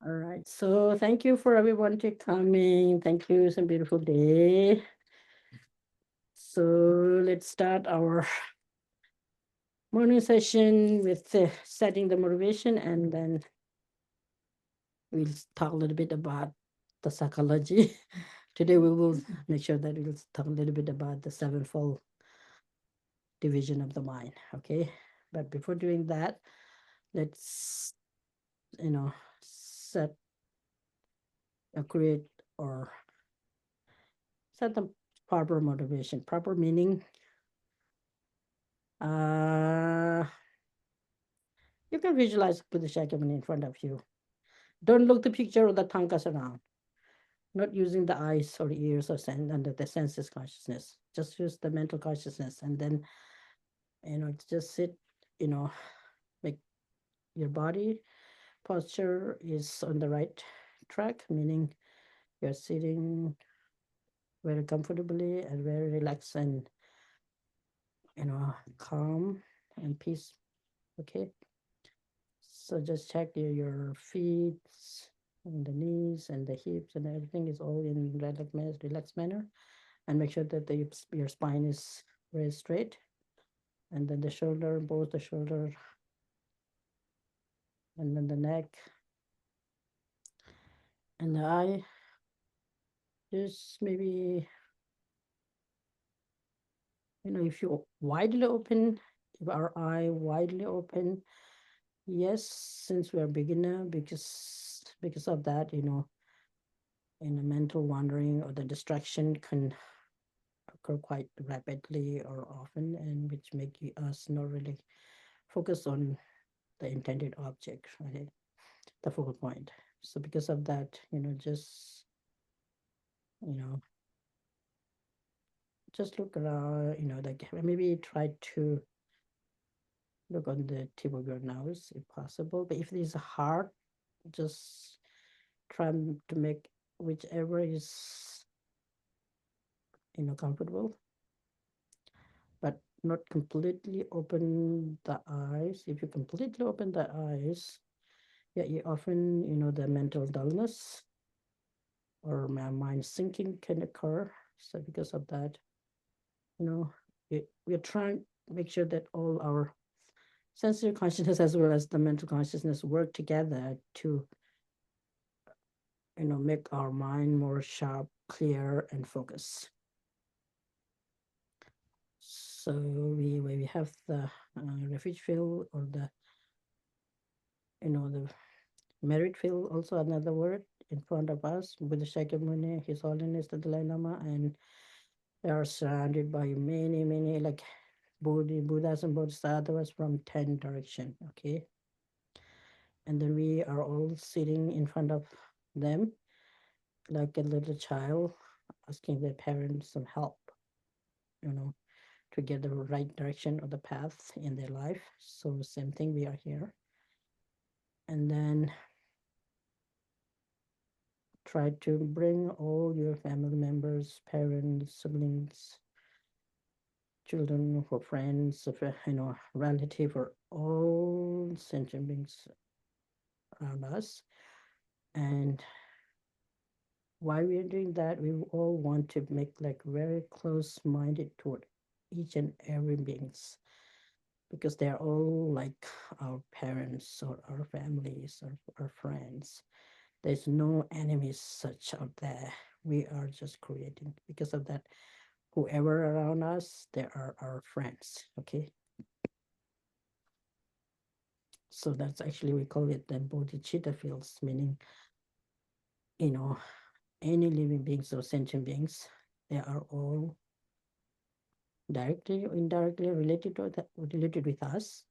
All right. So thank you for everyone to coming. Thank you. It's a beautiful day. So let's start our morning session with setting the motivation, and then we'll talk a little bit about the psychology. Today we will make sure that we'll talk a little bit about the sevenfold division of the mind. Okay. But before doing that, let's set or create or set the proper motivation. Proper meaning, uh you can visualize Buddha Shakyamuni in front of you. Don't look the picture of the tankas around. Not using the eyes or ears or under the senses consciousness. Just use the mental consciousness, and then just sit. Make your body posture is on the right track, meaning you're sitting very comfortably and very relaxed and calm and peace. Okay, so just check your feet and the knees and the hips and everything is all in relaxed manner, and make sure that your spine is very straight, and then the shoulder, both the shoulder and then the neck and the eye, just maybe if you widely open, if our eye widely open. Yes, since we are beginner, because of that, in a mental wandering or the distraction can occur quite rapidly or often, and which make us not really focus on the intended object, right? The focal point. So because of that, just you know just look around, like maybe try to look on the tip of your nose if possible. But if it is hard, just try to make whichever is comfortable, but not completely open the eyes. If you completely open the eyes, yeah, you often the mental dullness or my mind sinking can occur. So because of that, we're trying to make sure that all our sensory consciousness as well as the mental consciousness work together to make our mind more sharp, clear, and focused. So we have the refuge field, or the the merit field, also another word, in front of us. Buddha Shakyamuni, His Holiness the Dalai Lama, and they are surrounded by many like Buddhas and Bodhisattvas from 10 direction. Okay, and then we are all sitting in front of them like a little child asking their parents some help, you know, to get the right direction of the path in their life. So same thing, we are here. And then try to bring all your family members, parents, siblings, children, or friends, relative, or all sentient beings around us. And why we are doing that, we all want to make like very close-minded toward each and every beings, because they are all like our parents or our families or our friends. There's no enemies such out there. We are just creating. Because of that, whoever around us, they are our friends. Okay. So that's actually, we call it the bodhicitta fields, meaning, you know, any living beings or sentient beings, they are all directly or indirectly related with us.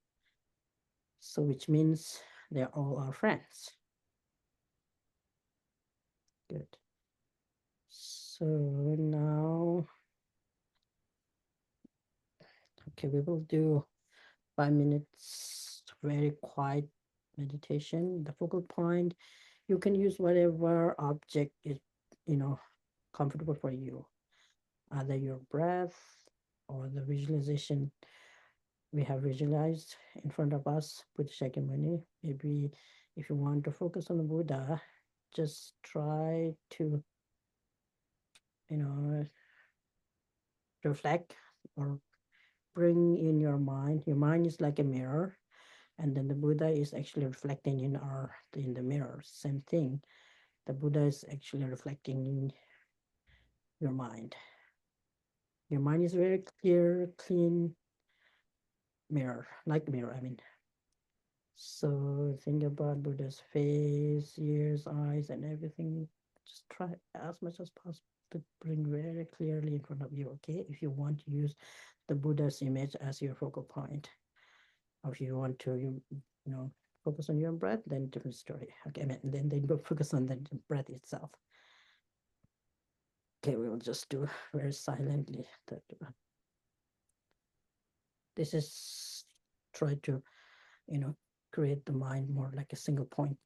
So which means they're all our friends. Good. So now, okay, we will do 5 minutes very quiet meditation. The focal point, you can use whatever object is, comfortable for you, either your breath or the visualization we have visualized in front of us with Shakyamuni. Maybe If you want to focus on the Buddha, just try to, you know, reflect or bring in your mind. Your mind is like a mirror, and then the Buddha is actually reflecting in the mirror. Same thing. The Buddha is actually reflecting in your mind. Your mind is very clear, clean mirror, like mirror, I mean. So think about Buddha's face, ears, eyes, and everything. Just try as much as possible to bring very clearly in front of you, okay? If you want to use the Buddha's image as your focal point, or if you want to, focus on your breath, then different story. Okay, I mean, then go focus on the breath itself. Okay, we will just do very silently that. This is try to, you know, create the mind more like a single point.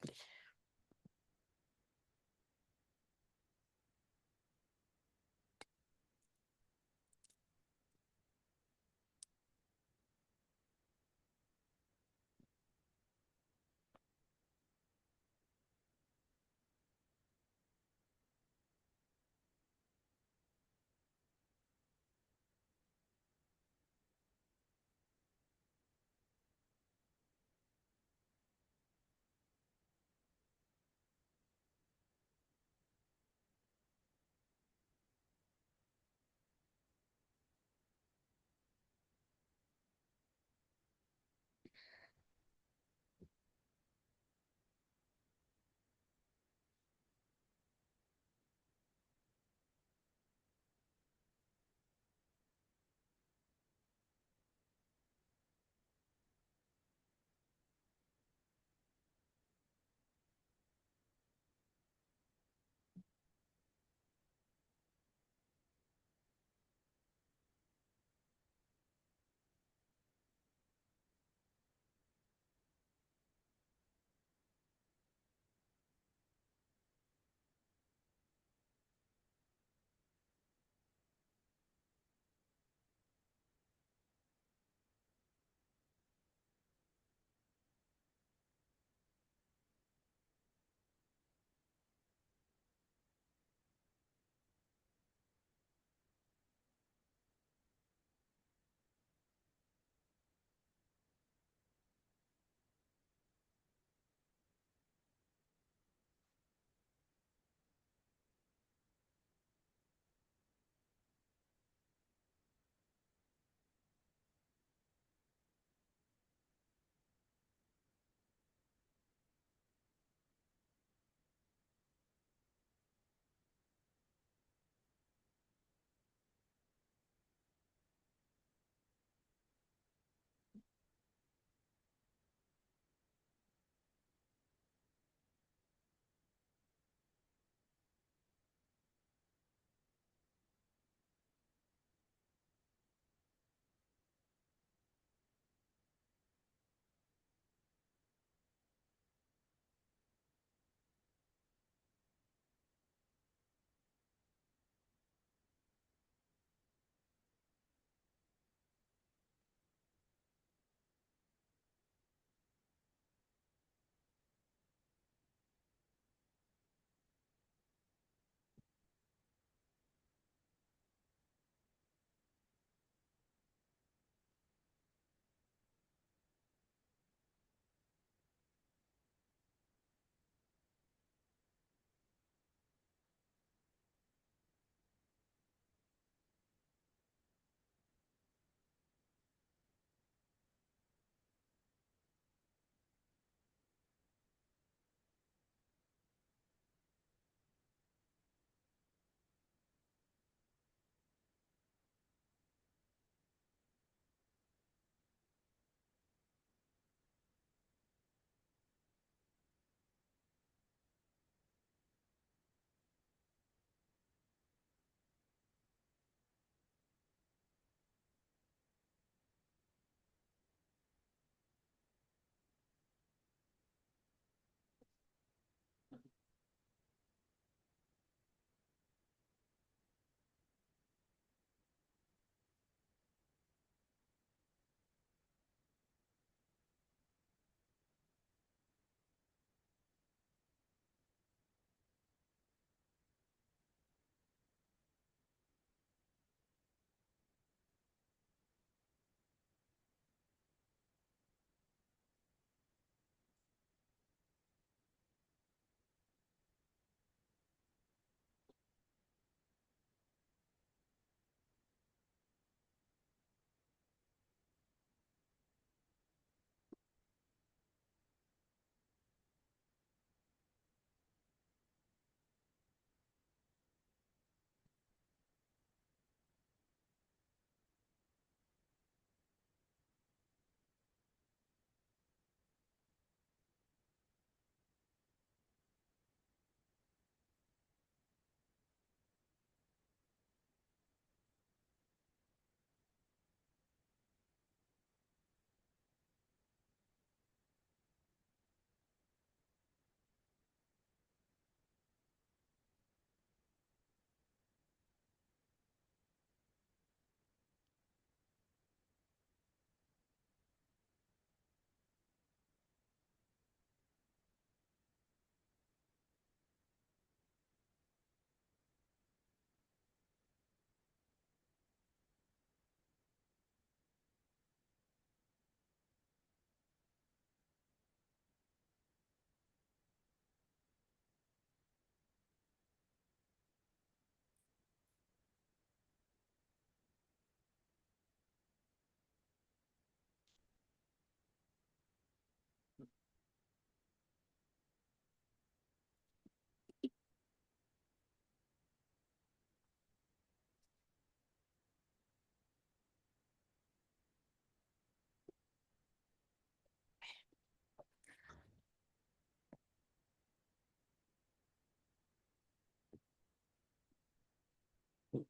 Good.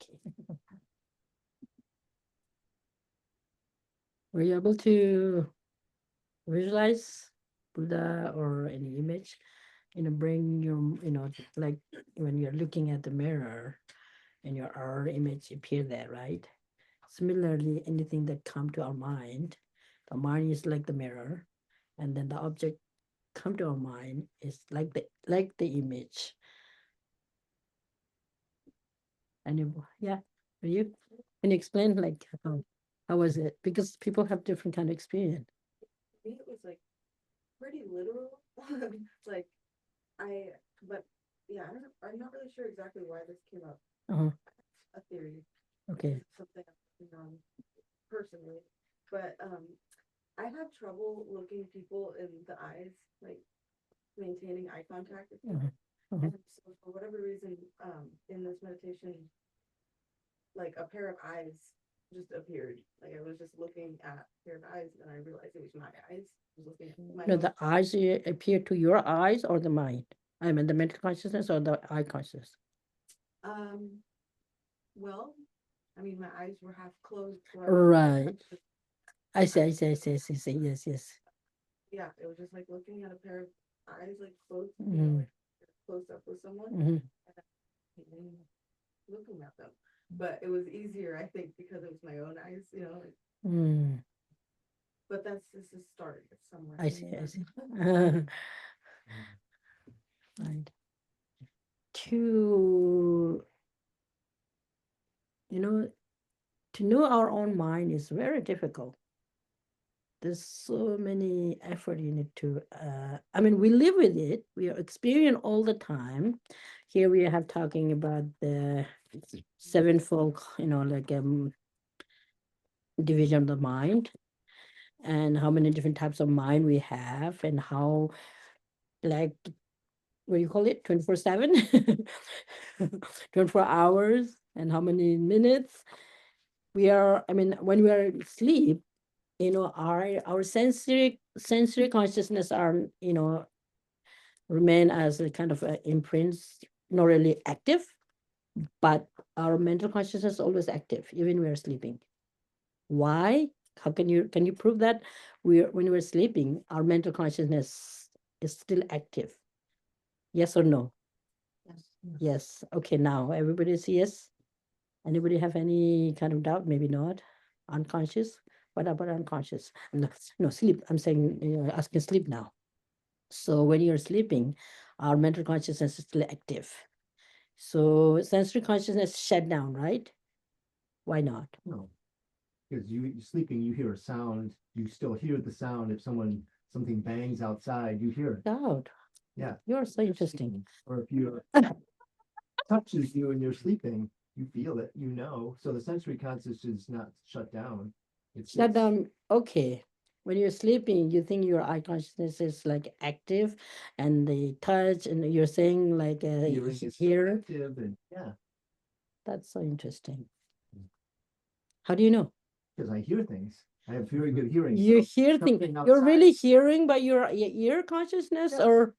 Okay. Were you able to visualize Buddha or any image? Bring your, like when you're looking at the mirror and our image appear there, right? Similarly, anything that come to our mind, the mind is like the mirror, and then the object come to our mind is like the image. And yeah, can you explain like how was it? Because people have different kind of experience. For me, it was like pretty literal. like but yeah, I'm not really sure exactly why this came up. A theory. Okay. Something I'm working on personally, but I have trouble looking people in the eyes, like maintaining eye contact with people. And so for whatever reason, in this meditation, like a pair of eyes just appeared. Like I was just looking at a pair of eyes and I realized it was my eyes. I was looking at my No, the eyes appear to your eyes or the mind? I mean the mental consciousness or the eye consciousness? Well, I mean my eyes were half closed. So Right. I see. Yes, yes. Yeah, it was just like looking at a pair of eyes like close, like close up with someone and then looking at them. But it was easier, I think, because it was my own eyes, But that's just a start somewhere. I see. Right. To to know our own mind is very difficult. There's so many effort you need to I mean we live with it, we are experiencing all the time. Here we have talking about the sevenfold, like division of the mind, and how many different types of mind we have, and how, like, what do you call it, 24/7 24 hours, and how many minutes we are. I mean, when we are asleep, our sensory consciousness are, remain as a kind of imprints, not really active, but our mental consciousness is always active even when we're sleeping. Why? How can you prove that? When we're sleeping, our mental consciousness is still active? Yes or no? Yes. Yes. Okay, now everybody says yes. Anybody have any kind of doubt? Maybe not. Unconscious? What about unconscious? No, no, sleep. I'm saying, asking sleep now. So when you're sleeping, our mental consciousness is still active. So sensory consciousness shut down, right? Why not? No, because you sleeping, you hear a sound, you still hear the sound. If something bangs outside, you hear it. Doubt. Yeah. You're so interesting. Or if you touches you and you're sleeping, you feel it, So the sensory consciousness is not shut down. Shut down. Okay. When you're sleeping, you think your eye consciousness is like active, and the touch, and you're saying like Hearing is here. active and yeah, That's so interesting. How do you know? because I hear things. I have very good hearing. You So hear things. something You're outside- really hearing by your ear consciousness, Yes. or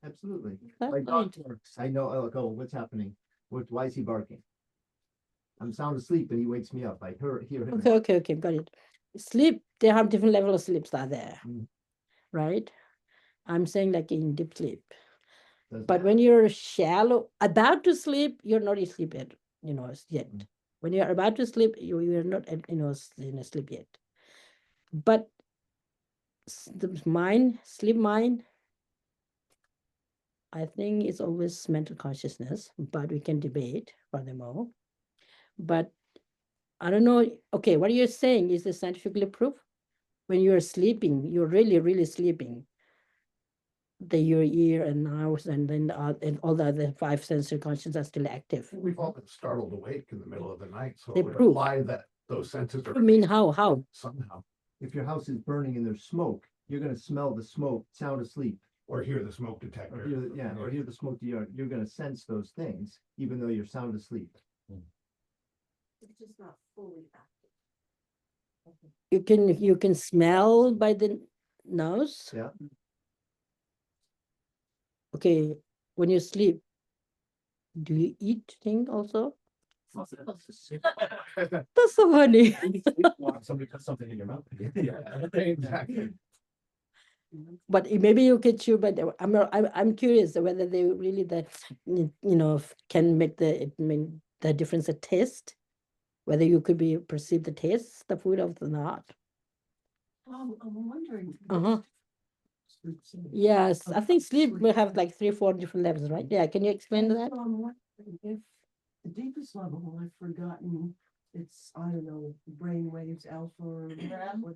Absolutely. That's My dog right. barks. I know, oh, what's happening? Why is he barking? I'm sound asleep and he wakes me up. I hear him. Okay, got it. Sleep. They have different level of sleeps are there, right? I'm saying like in deep sleep. But when you're shallow, about to sleep, you're not asleep yet, yet. When you're about to sleep, you're not, in a sleep yet. But the mind, sleep mind, I think it's always mental consciousness, but we can debate furthermore. But I don't know. Okay, what you're saying is the scientifically proof. When you're sleeping, you're really, really sleeping. Your ear and nose, and then and all the other five sensory conscious are still active. We've all been startled awake in the middle of the night, so They it would prove. imply that those senses are. I mean, how? Somehow, If your house is burning and there's smoke, you're gonna smell the smoke, sound asleep. or hear the smoke Or detector. hear the smoke. You're gonna sense those things, even though you're sound asleep. It's just not fully active. You can smell by the nose. Yeah. Okay, when you sleep, do you eat thing also? That's so funny. Somebody put something in your mouth. Yeah, exactly. But maybe you can chew, but I'm curious whether they really that can make the difference a taste, whether you could be perceive the taste, the food of the not. I'm wondering. Uh-huh. Yes, I think sleep will have like 3 or 4 different levels, right? Yeah, can you explain that? So I'm wondering if the deepest level, I've forgotten, it's, I don't know, brain waves, alpha or whatever.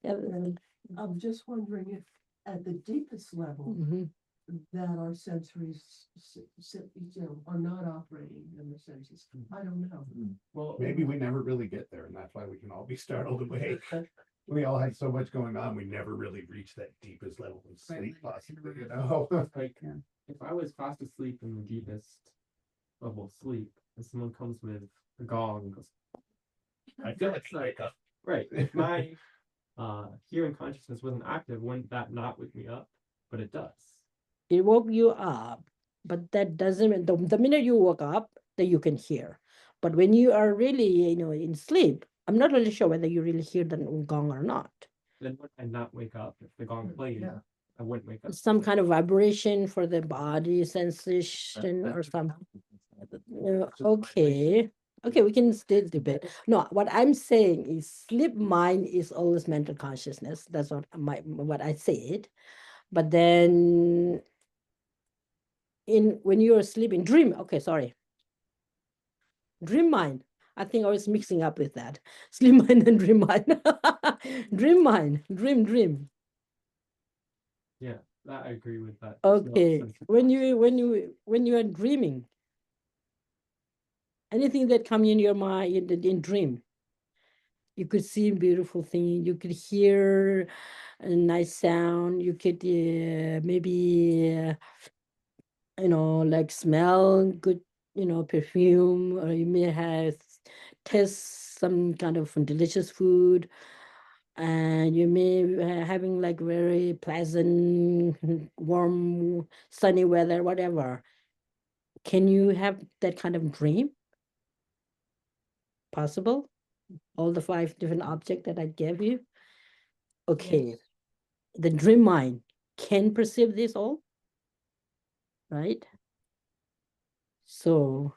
Yeah. And I'm just wondering if at the deepest level, Mhm. that our sensories, are not operating in the senses. I don't know. Well, maybe we never really get there, and that's why we can all be startled awake. We all had so much going on, we never really reached that deepest level of sleep, possibly, you know? Like, if I was fast asleep in the deepest level of sleep, and someone comes with a gong and goes, I feel like I wake up. right, if my hearing consciousness wasn't active, wouldn't that not wake me up? But it does. It woke you up, but that doesn't mean the minute you woke up, that you can hear. But when you are really, in sleep, I'm not really sure whether you really hear the gong or not. Then would I not wake up if the gong played? Yeah. I wouldn't wake up. Some kind of vibration for the body sensation or something. Okay. Okay, we can still debate. No, what I'm saying is sleep mind is always mental consciousness. That's what I said. But then when you're sleeping, dream. Okay, sorry. Dream mind. I think I was mixing up with that. Sleep mind and dream mind. Dream mind. Dream. Yeah, that I agree with that. Okay. When you are dreaming, anything that come in your mind in dream, you could see beautiful thing, you could hear a nice sound, you could maybe like smell good perfume, or you may have taste some kind of delicious food, and you may having like very pleasant warm sunny weather, whatever. Can you have that kind of dream? Possible? All the 5 different objects that I gave you? Okay. The dream mind can perceive this all, right? So,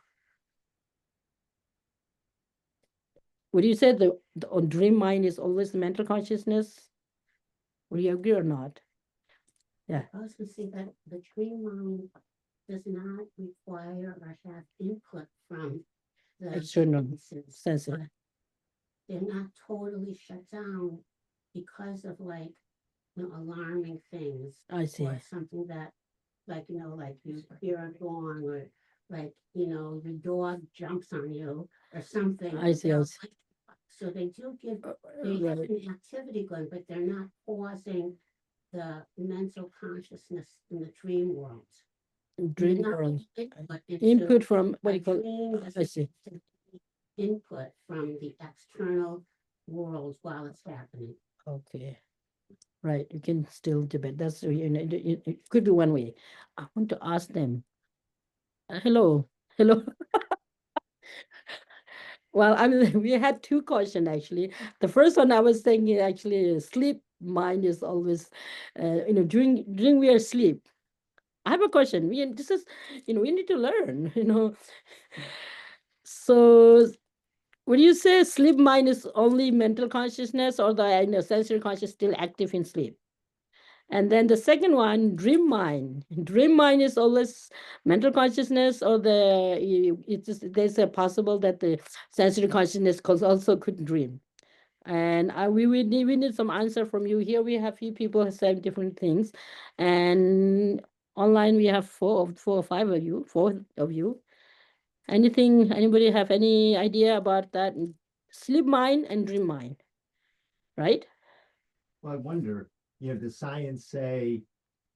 would you say the dream mind is always the mental consciousness? Would you agree or not? Yeah. I was gonna say that the dream mind does not require or have input from the External senses, senses. but they're not totally shut down because of like, alarming things. I see. Or something that, like, like you hear a gong, or like, your dog jumps on you or something. I see. So they do give, they have Right. an activity going, but they're not causing the mental consciousness in the dream world. Dream They're not world. input into Input from what a do you call dream I doesn't see. have to be input from the external world while it's happening. Okay. Right. You can still debate. That's it could be one way. I want to ask them. Hello. Hello. Well, I mean, we had 2 questions actually. The first one I was thinking actually sleep mind is always, during we are asleep. I have a question. This is, we need to learn, So would you say sleep mind is only mental consciousness, or the sensory conscious still active in sleep? And then the second one, dream mind. Dream mind is always mental consciousness, or there's a possible that the sensory consciousness also could dream. And we need some answer from you. Here we have few people who say different things, and online we have 4 or 5 of you, 4 of you. Anybody have any idea about that? Sleep mind and dream mind, right? Well, I wonder, does science say,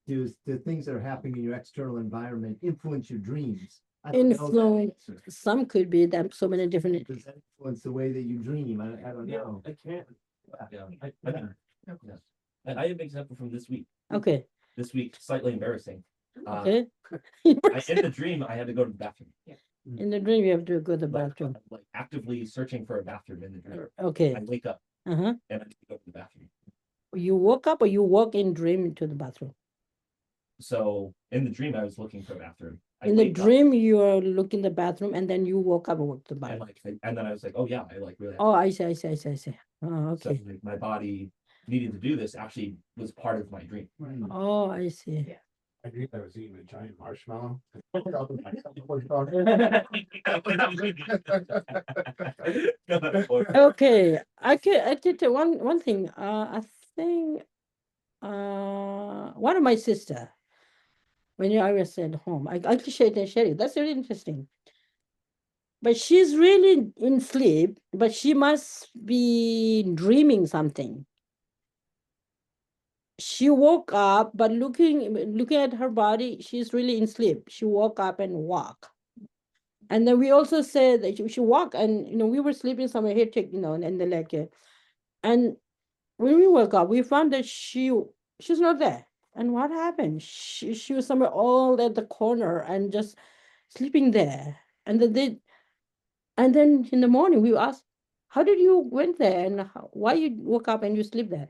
do the things that are happening in your external environment influence your dreams? I don't know that Influence. answer. Some could be that so many different. Does that influence the way that you dream? I don't know. It can. Yeah, I have an example from this week. Okay, This week, slightly embarrassing. okay. In the dream, I had to go to the bathroom. In the dream, you have to go to the Like, bathroom. like actively searching for a bathroom in the dream. Okay, I wake up uh-huh. and I need to go to the bathroom. You woke up or you walk in dream into the bathroom? So in the dream, I was looking for a bathroom. I In the wake up dream, you are looking the bathroom and then you woke up and walked the and bathroom. and then I was like, oh yeah, I like really. Oh, I see, I see, I see, I see. Oh, So okay. like, my body needing to do this actually was part of my dream. Oh, I see. I dreamed I was eating a giant marshmallow. Okay, I did one thing. I think one of my sister, when I was at home, I can share it. That's really interesting. But she's really in sleep, but she must be dreaming something. She woke up, but looking at her body, she's really in sleep. She woke up and walked. And then we also said that she walked, and we were sleeping somewhere here, and the like, and when we woke up, we found that she's not there. And what happened? She was somewhere all at the corner and just sleeping there. And then in the morning we asked, how did you went there and why you woke up and you sleep there?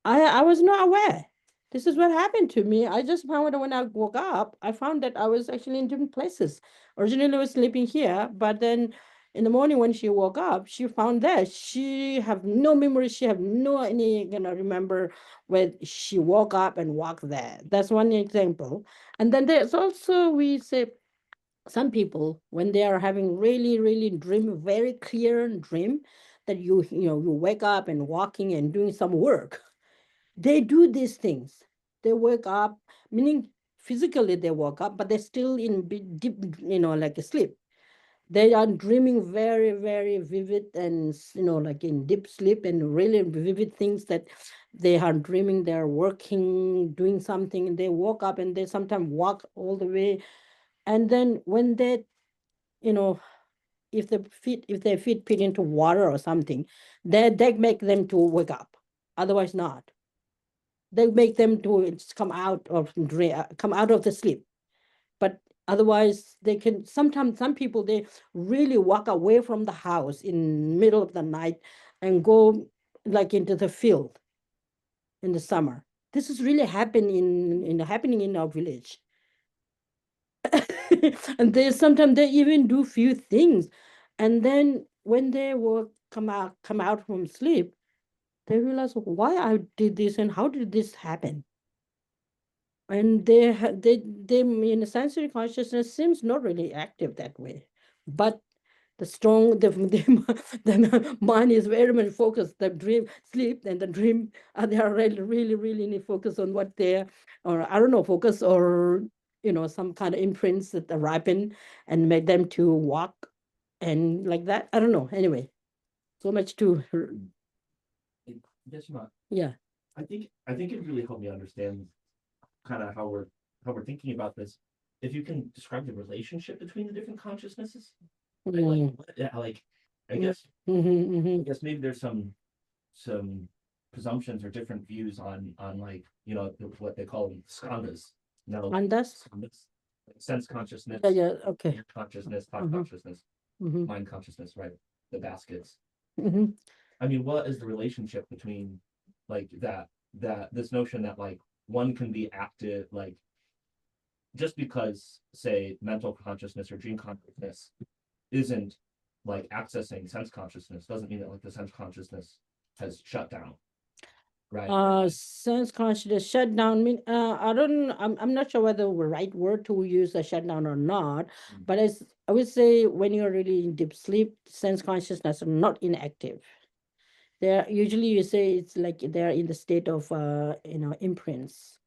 I was not aware. This is what happened to me. I just found out when I woke up, I found that I was actually in different places. Originally I was sleeping here, but then in the morning when she woke up, she found that she have no memory. She have no any remember when she woke up and walked there. That's one example. And then there's also we say some people when they are having really really dream very clear dream that you wake up and walking and doing some work, they do these things. They wake up, meaning physically they woke up, but they're still in deep, like a sleep. They are dreaming very, very vivid and, like in deep sleep and really vivid things that they are dreaming. They're working, doing something. They woke up and they sometimes walk all the way. And then when they, you know, if their feet fit into water or something, they make them to wake up. Otherwise not. They make them to come out of come out of the sleep, but otherwise they can sometimes some people they really walk away from the house in middle of the night and go like into the field in the summer. This is really happening in our village. And they sometimes they even do few things, and then when they will come out from sleep, they realize why I did this and how did this happen. And they in a sensory consciousness seems not really active that way, but the mind is very much focused. The dream sleep and the dream, they are really really really focused on what they're, or I don't know, focus, or some kind of imprints that ripen and make them to walk and like that. I don't know, anyway, so much to Yes, not. yeah. I think it really helped me understand kind of how we're thinking about this. If you can describe the relationship between the different consciousnesses, right? Yeah, like I guess I guess maybe there's some presumptions or different views on like what they call skandhas. No, And that's skandhas, like sense consciousness, yeah, okay. ear consciousness, thought Mhm. consciousness, Mm-hmm. mind consciousness, right? The baskets. Mm-hmm. I mean, what is the relationship between like that this notion that like one can be active, like just because say mental consciousness or dream consciousness isn't like accessing sense consciousness doesn't mean that like the sense consciousness has shut down, right? Sense consciousness shutdown mean I'm not sure whether the right word to use a shutdown or not, but I would say when you're really in deep sleep, sense consciousness are not inactive. They're usually you say it's like they're in the state of imprints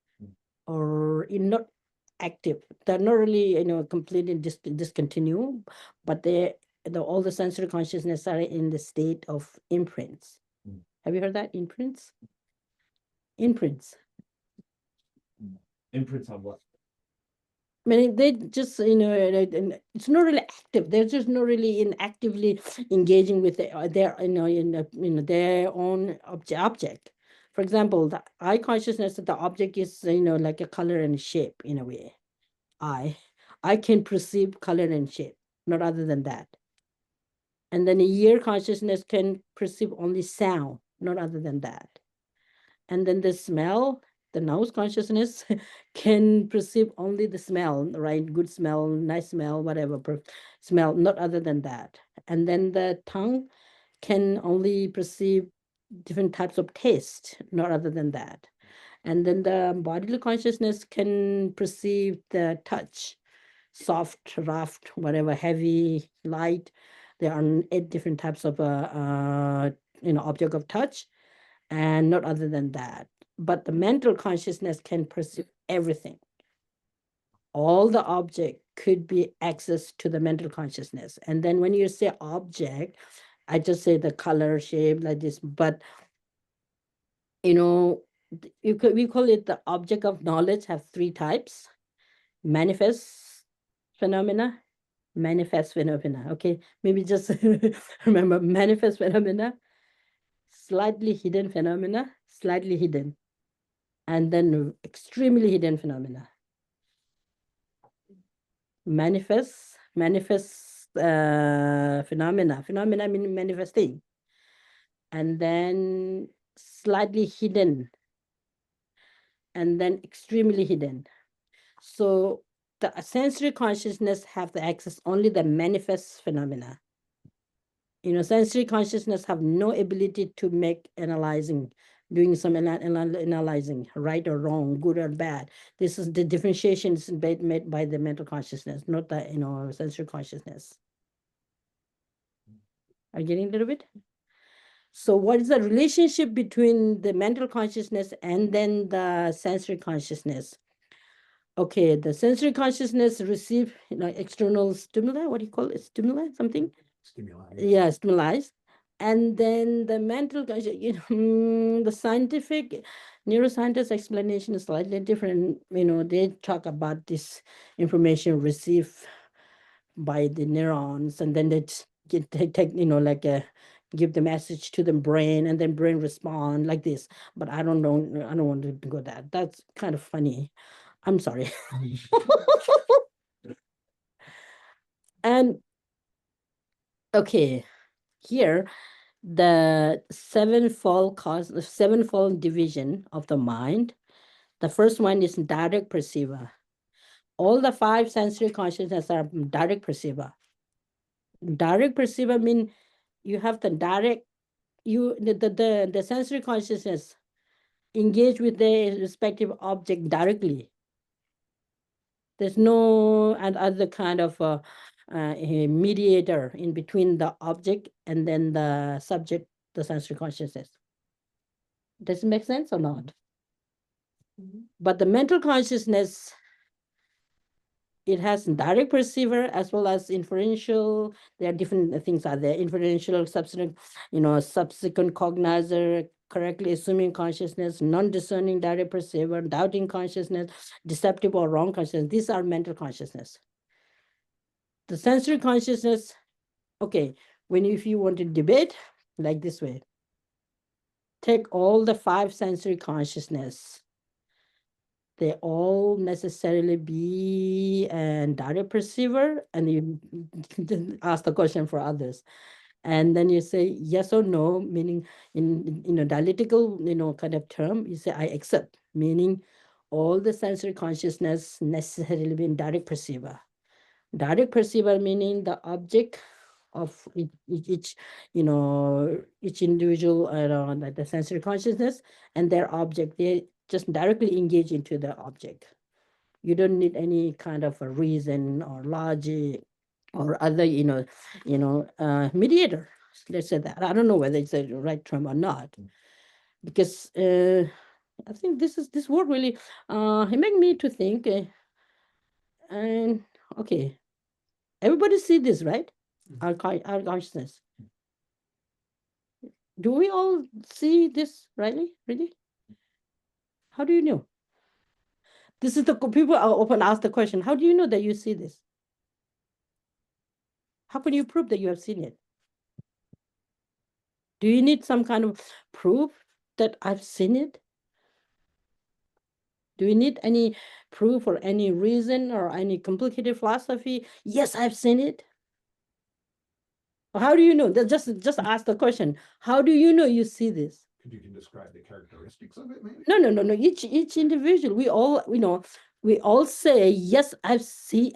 or in not active. They're not really completely discontinue, but all the sensory consciousness are in the state of imprints. Have you heard that imprints? Imprints. Imprints on what? I mean, they just, it's not really active. They're just not really in actively engaging with their, their own object. For example, the eye consciousness, the object is, like a color and shape in a way. I, I can perceive color and shape, not other than that. And then a ear consciousness can perceive only sound, not other than that. And then the smell, the nose consciousness can perceive only the smell, right? Good smell, nice smell, whatever smell, not other than that. And then the tongue can only perceive different types of taste, not other than that. And then the bodily consciousness can perceive the touch, soft, rough, whatever, heavy, light. There are 8 different types of object of touch, and not other than that. But the mental consciousness can perceive everything. All the object could be access to the mental consciousness. And then when you say object, I just say the color, shape, like this. But we call it the object of knowledge. Have 3 types: manifest phenomena, manifest phenomena. Okay, maybe just remember manifest phenomena, slightly hidden phenomena, slightly hidden, and then extremely hidden phenomena. Manifest phenomena mean manifesting, and then slightly hidden, and then extremely hidden. So the sensory consciousness have the access only the manifest phenomena. Sensory consciousness have no ability to make analyzing, doing some analyzing, right or wrong, good or bad. This is the differentiation is made by the mental consciousness, not the sensory consciousness. Are you getting a little bit? So what is the relationship between the mental consciousness and then the sensory consciousness? Okay, the sensory consciousness receive external stimuli. What do you call it? Stimuli, something? Stimuli. Yeah, stimuli. And then the mental, the scientific neuroscientist explanation is slightly different. They talk about this information received by the neurons, and then they take give the message to the brain, and then brain respond like this. But I don't know. I don't want to go that. That's kind of funny. I'm sorry. And okay, here the sevenfold division of the mind. The first one is direct perceiver. All the 5 sensory consciousness are direct perceiver. Direct perceiver mean you have the direct the sensory consciousness engage with the respective object directly. There's no and other kind of a mediator in between the object and then the subject, the sensory consciousness. Does it make sense or not? But the mental consciousness, it has direct perceiver as well as inferential. There are different things are there. Inferential, subsequent cognizer, correctly assuming consciousness, non-discerning direct perceiver, doubting consciousness, deceptive or wrong consciousness. These are mental consciousness. The sensory consciousness, okay, if you want to debate like this way, take all the 5 sensory consciousness. They all necessarily be a direct perceiver, and you ask the question for others. And then you say yes or no, meaning in a dialectical, kind of term, you say I accept, meaning all the sensory consciousness necessarily be in direct perceiver. Direct perceiver meaning the object of each individual the sensory consciousness and their object, they just directly engage into the object. You don't need any kind of a reason or logic or other mediator. Let's say that. I don't know whether it's the right term or not, because I think this word really it made me to think. And okay, everybody see this, right? Our consciousness. Do we all see this, Riley? Really? How do you know? This is the people are often ask the question, how do you know that you see this? How can you prove that you have seen it? Do you need some kind of proof that I've seen it? Do you need any proof or any reason or any complicated philosophy? Yes, I've seen it. How do you know? Just ask the question. How do you know you see this? Could you can describe the characteristics of it, maybe? No. Each individual, we all say yes, I see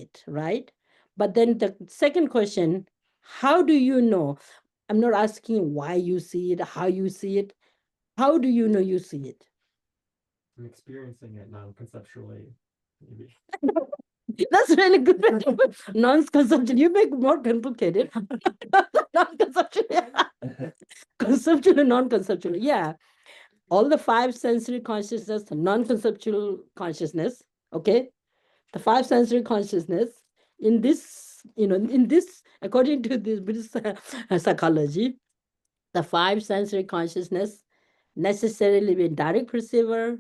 it, right? But then the second question, how do you know? I'm not asking why you see it, how you see it. How do you know you see it? I'm experiencing it non-conceptually, maybe. That's really good. Non-conceptual. You make more complicated. Non-conceptual. Conceptual and non-conceptual. Yeah. All the five sensory consciousness, non-conceptual consciousness. Okay. The five sensory consciousness in this, according to this Buddhist psychology, the five sensory consciousness necessarily be direct perceiver,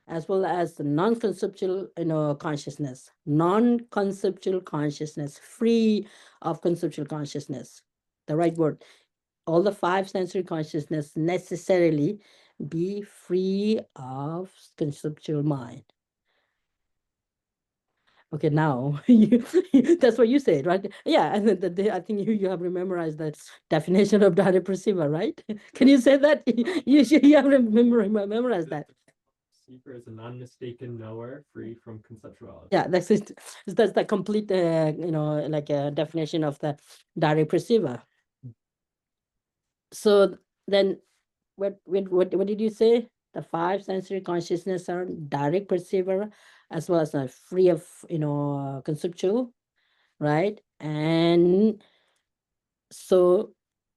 as well as the non-conceptual consciousness, non-conceptual consciousness, free of conceptual consciousness, the right word. All the five sensory consciousness necessarily be free of conceptual mind. Okay, now that's what you said, right? Yeah, and I think you have memorized that definition of direct perceiver, right? Can you say that? You have memorized that. Seeker is a non-mistaken knower, free from conceptuality. Yeah, that's it. That's the complete, like a definition of the direct perceiver. So then, what did you say? The five sensory consciousness are direct perceiver, as well as free of conceptual, right? And so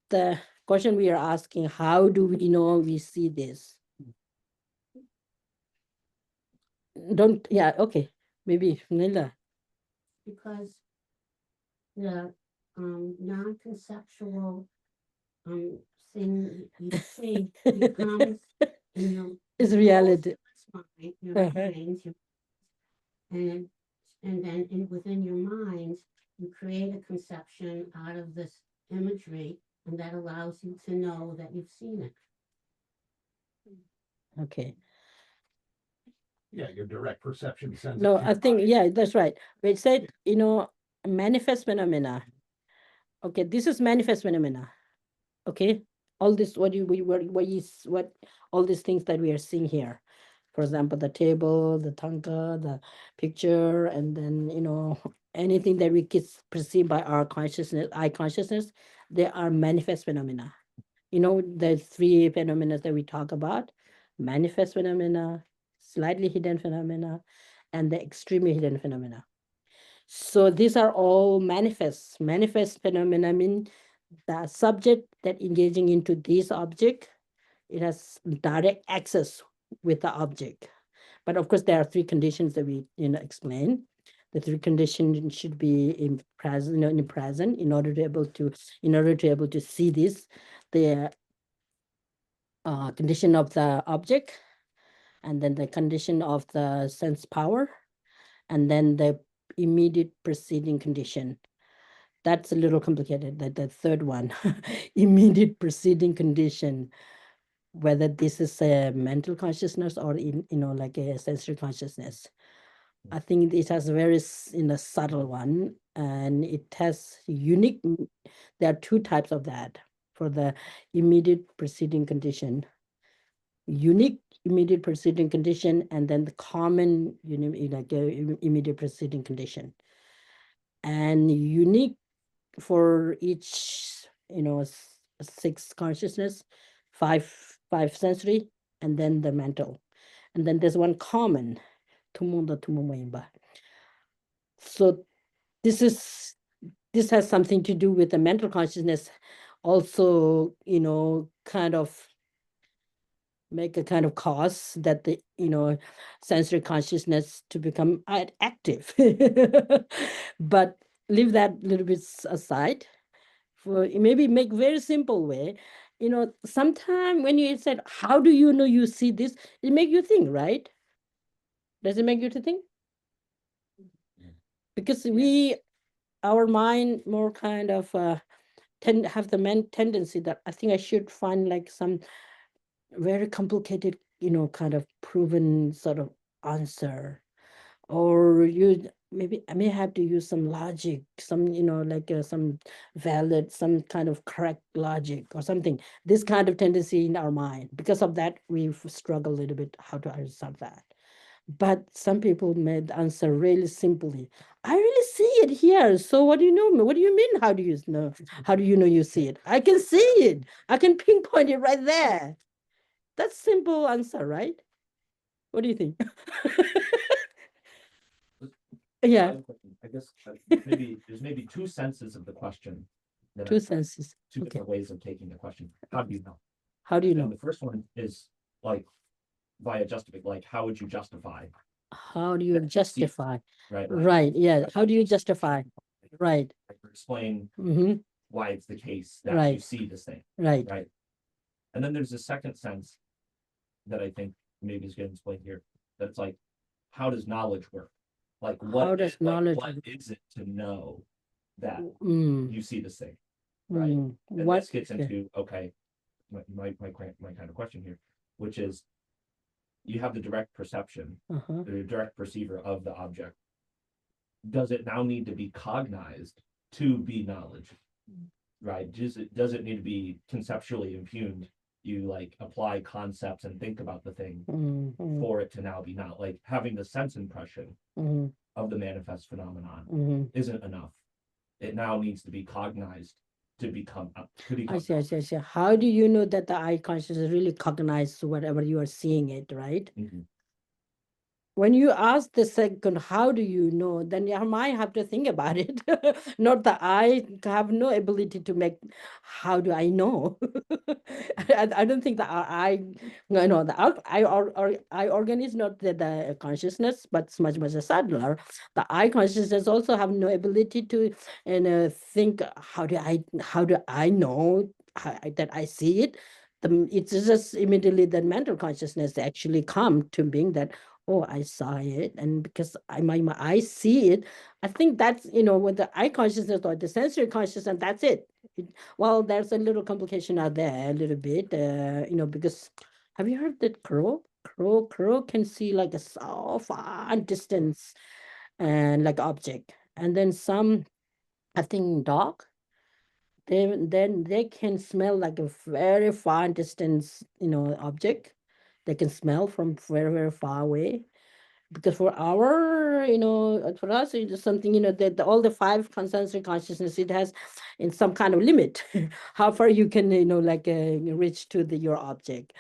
the question we are asking, how do we know we see this? Don't, yeah, okay, maybe Nila. Because the non-conceptual thing you see becomes in Is your reality. mind, your Uh-huh. minds, and then within your minds, you create a conception out of this imagery, and that allows you to know that you've seen it. Okay. Yeah, your direct perception sense. No, I think, yeah, that's right. We said, manifest phenomena. Okay, this is manifest phenomena. Okay, all this, what all these things that we are seeing here. For example, the table, the tanka, the picture, and then, anything that we can perceive by our consciousness, eye consciousness, they are manifest phenomena. The three phenomena that we talk about: manifest phenomena, slightly hidden phenomena, and the extremely hidden phenomena. So these are all manifest. Manifest phenomena mean the subject that engaging into this object, it has direct access with the object. But of course, there are three conditions that we explain. The three conditions should be in present, in present, in order to able to see this. The condition of the object, and then the condition of the sense power, and then the immediate preceding condition. That's a little complicated. The third one, immediate preceding condition, whether this is a mental consciousness or like a sensory consciousness. I think it has a very subtle one, and it has unique. There are two types of that for the immediate preceding condition. Unique immediate preceding condition, and then the common like immediate preceding condition. And unique for each six consciousness, five sensory, and then the mental, and then there's one common, tumunda tumumayimba. So this has something to do with the mental consciousness, also kind of make a kind of cause that the sensory consciousness to become active. But leave that a little bit aside. For maybe make very simple way, sometime when you said, how do you know you see this, it make you think, right? Does it make you to think? Yeah. Because our mind more kind of have the tendency that I think I should find like some very complicated, kind of proven sort of answer, or maybe I may have to use some logic, some, like some valid, some kind of correct logic or something. This kind of tendency in our mind. Because of that, we've struggled a little bit how to answer that. But some people made the answer really simply. I really see it here. So what do you know? What do you mean? How do you know? How do you know you see it? I can see it. I can pinpoint it right there. That's simple answer, right? What do you think? Yeah, I guess there's maybe two senses of the question. That two are senses. two Okay. different ways of taking the question. How do you know? How do you And know? the first one is like via like how would you justify, How do you justify? right? Right. Yeah. How do you justify? Right. Explain Mm-hmm. why it's the case that you Right. see this thing, Right. right? And then there's a second sense that I think maybe is getting explained here. That it's like, how does knowledge work? Like How does knowledge what is it to know that Mm, you see this thing, right? And what? this gets into okay, my kind of question here, which is you have the direct perception, Uh-huh. the direct perceiver of the object. Does it now need to be cognized to be knowledge? Right? Does it need to be conceptually impugned? You like apply concepts and think about the thing Mm-hmm. for it to now be not like having the sense impression Mm-hmm. of the manifest phenomenon Mm-hmm. isn't enough. It now needs to be cognized to become I see, I see, I see. How do you know that the eye consciousness really cognizes whatever you are seeing it, right? Mhm. When you ask the second, how do you know? Then your mind have to think about it. Not the I have no ability to make. How do I know? I don't think that our I, the I organ is not the consciousness, but it's much a subtler. The I consciousness also have no ability to, think. How do I know that I see it? It's just immediately that mental consciousness actually come to being that, oh, I saw it, and because my eyes see it, I think that's, with the eye consciousness or the sensory consciousness, that's it. Well, there's a little complication out there, a little bit, because have you heard that crow can see like a so far distance and like object, and then some, I think dog, then they can smell like a very far distance, object. They can smell from very, very far away, because for our, for us it is something, that all the five sensory consciousness, it has in some kind of limit how far you can, like reach to your object.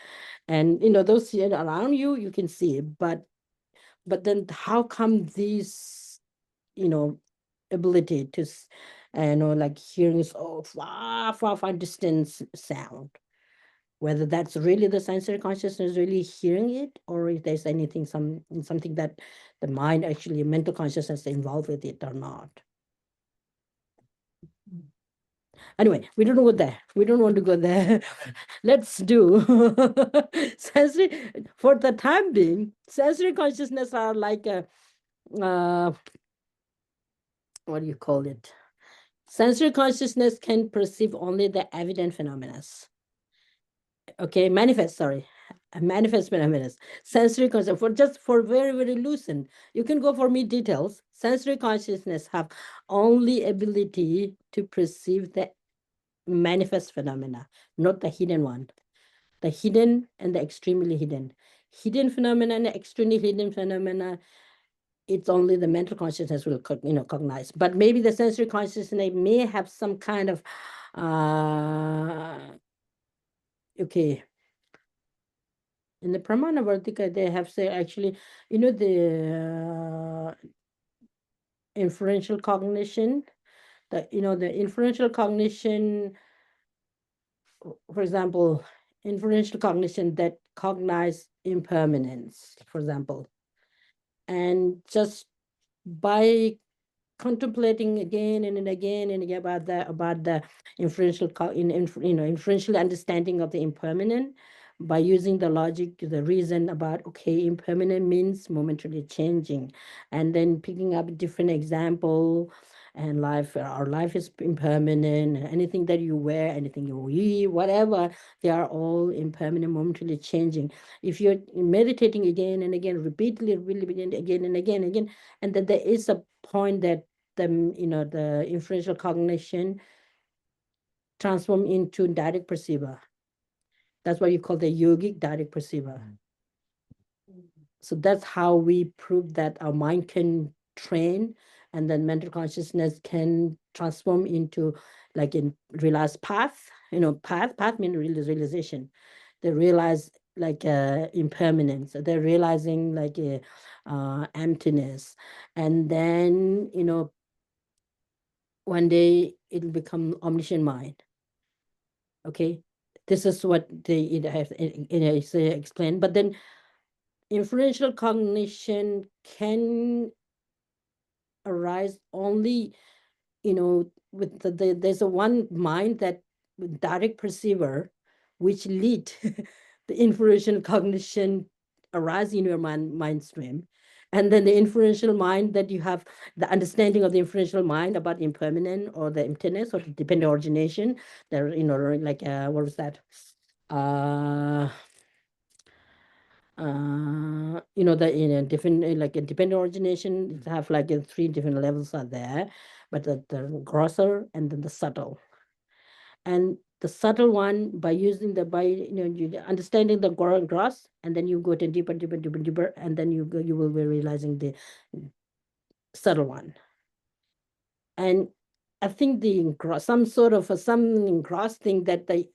And those, around you can see, but then how come these, you know ability to like hearing so far distance sound, whether that's really the sensory consciousness really hearing it, or if there's something that the mind, actually mental consciousness, involved with it or not. Anyway, we don't go there. We don't want to go there. Let's do sensory. For the time being, sensory consciousness are like a, what do you call it? Sensory consciousness can perceive only the evident phenomena. Okay, manifest, sorry. Manifest phenomena. Sensory consciousness, for very, very lucid. You can go for me details. Sensory consciousness have only ability to perceive the manifest phenomena, not the hidden one. The hidden and the extremely hidden. Hidden phenomena and extremely hidden phenomena, it's only the mental consciousness will cognize. But maybe the sensory consciousness may have some kind of okay. In the Pramana Vartika, they have said, actually, the inferential cognition, the inferential cognition, for example, inferential cognition that cognize impermanence, for example, and just by contemplating again and again and again about the inferential inferential understanding of the impermanent, by using the logic, the reason about, okay, impermanent means momentarily changing, and then picking up different example. And our life is impermanent. Anything that you wear, anything you eat, whatever, they are all impermanent, momentarily changing. If you're meditating again and again, repeatedly, really again and again and again, and then there is a point that the inferential cognition transform into direct perceiver. That's what you call the yogic direct perceiver. So that's how we prove that our mind can train, and then mental consciousness can transform into like in realized path. Path means realization. They realize like impermanence. They're realizing like a emptiness, and then one day it'll become omniscient mind. Okay, this is what they have say explained. But then inferential cognition can arise only with there's a one mind that with direct perceiver which lead the inferential cognition arise in your mind stream, and then the inferential mind that you have the understanding of the inferential mind about impermanent or the emptiness or the dependent origination. There like what was that uh the different like a dependent origination have like three different levels are there, but the grosser and then the subtle. And the subtle one, by using you understanding the gross, and then you go to deeper, deeper, deeper, deeper, and then you will be realizing the subtle one. And I think some sort of some gross thing that the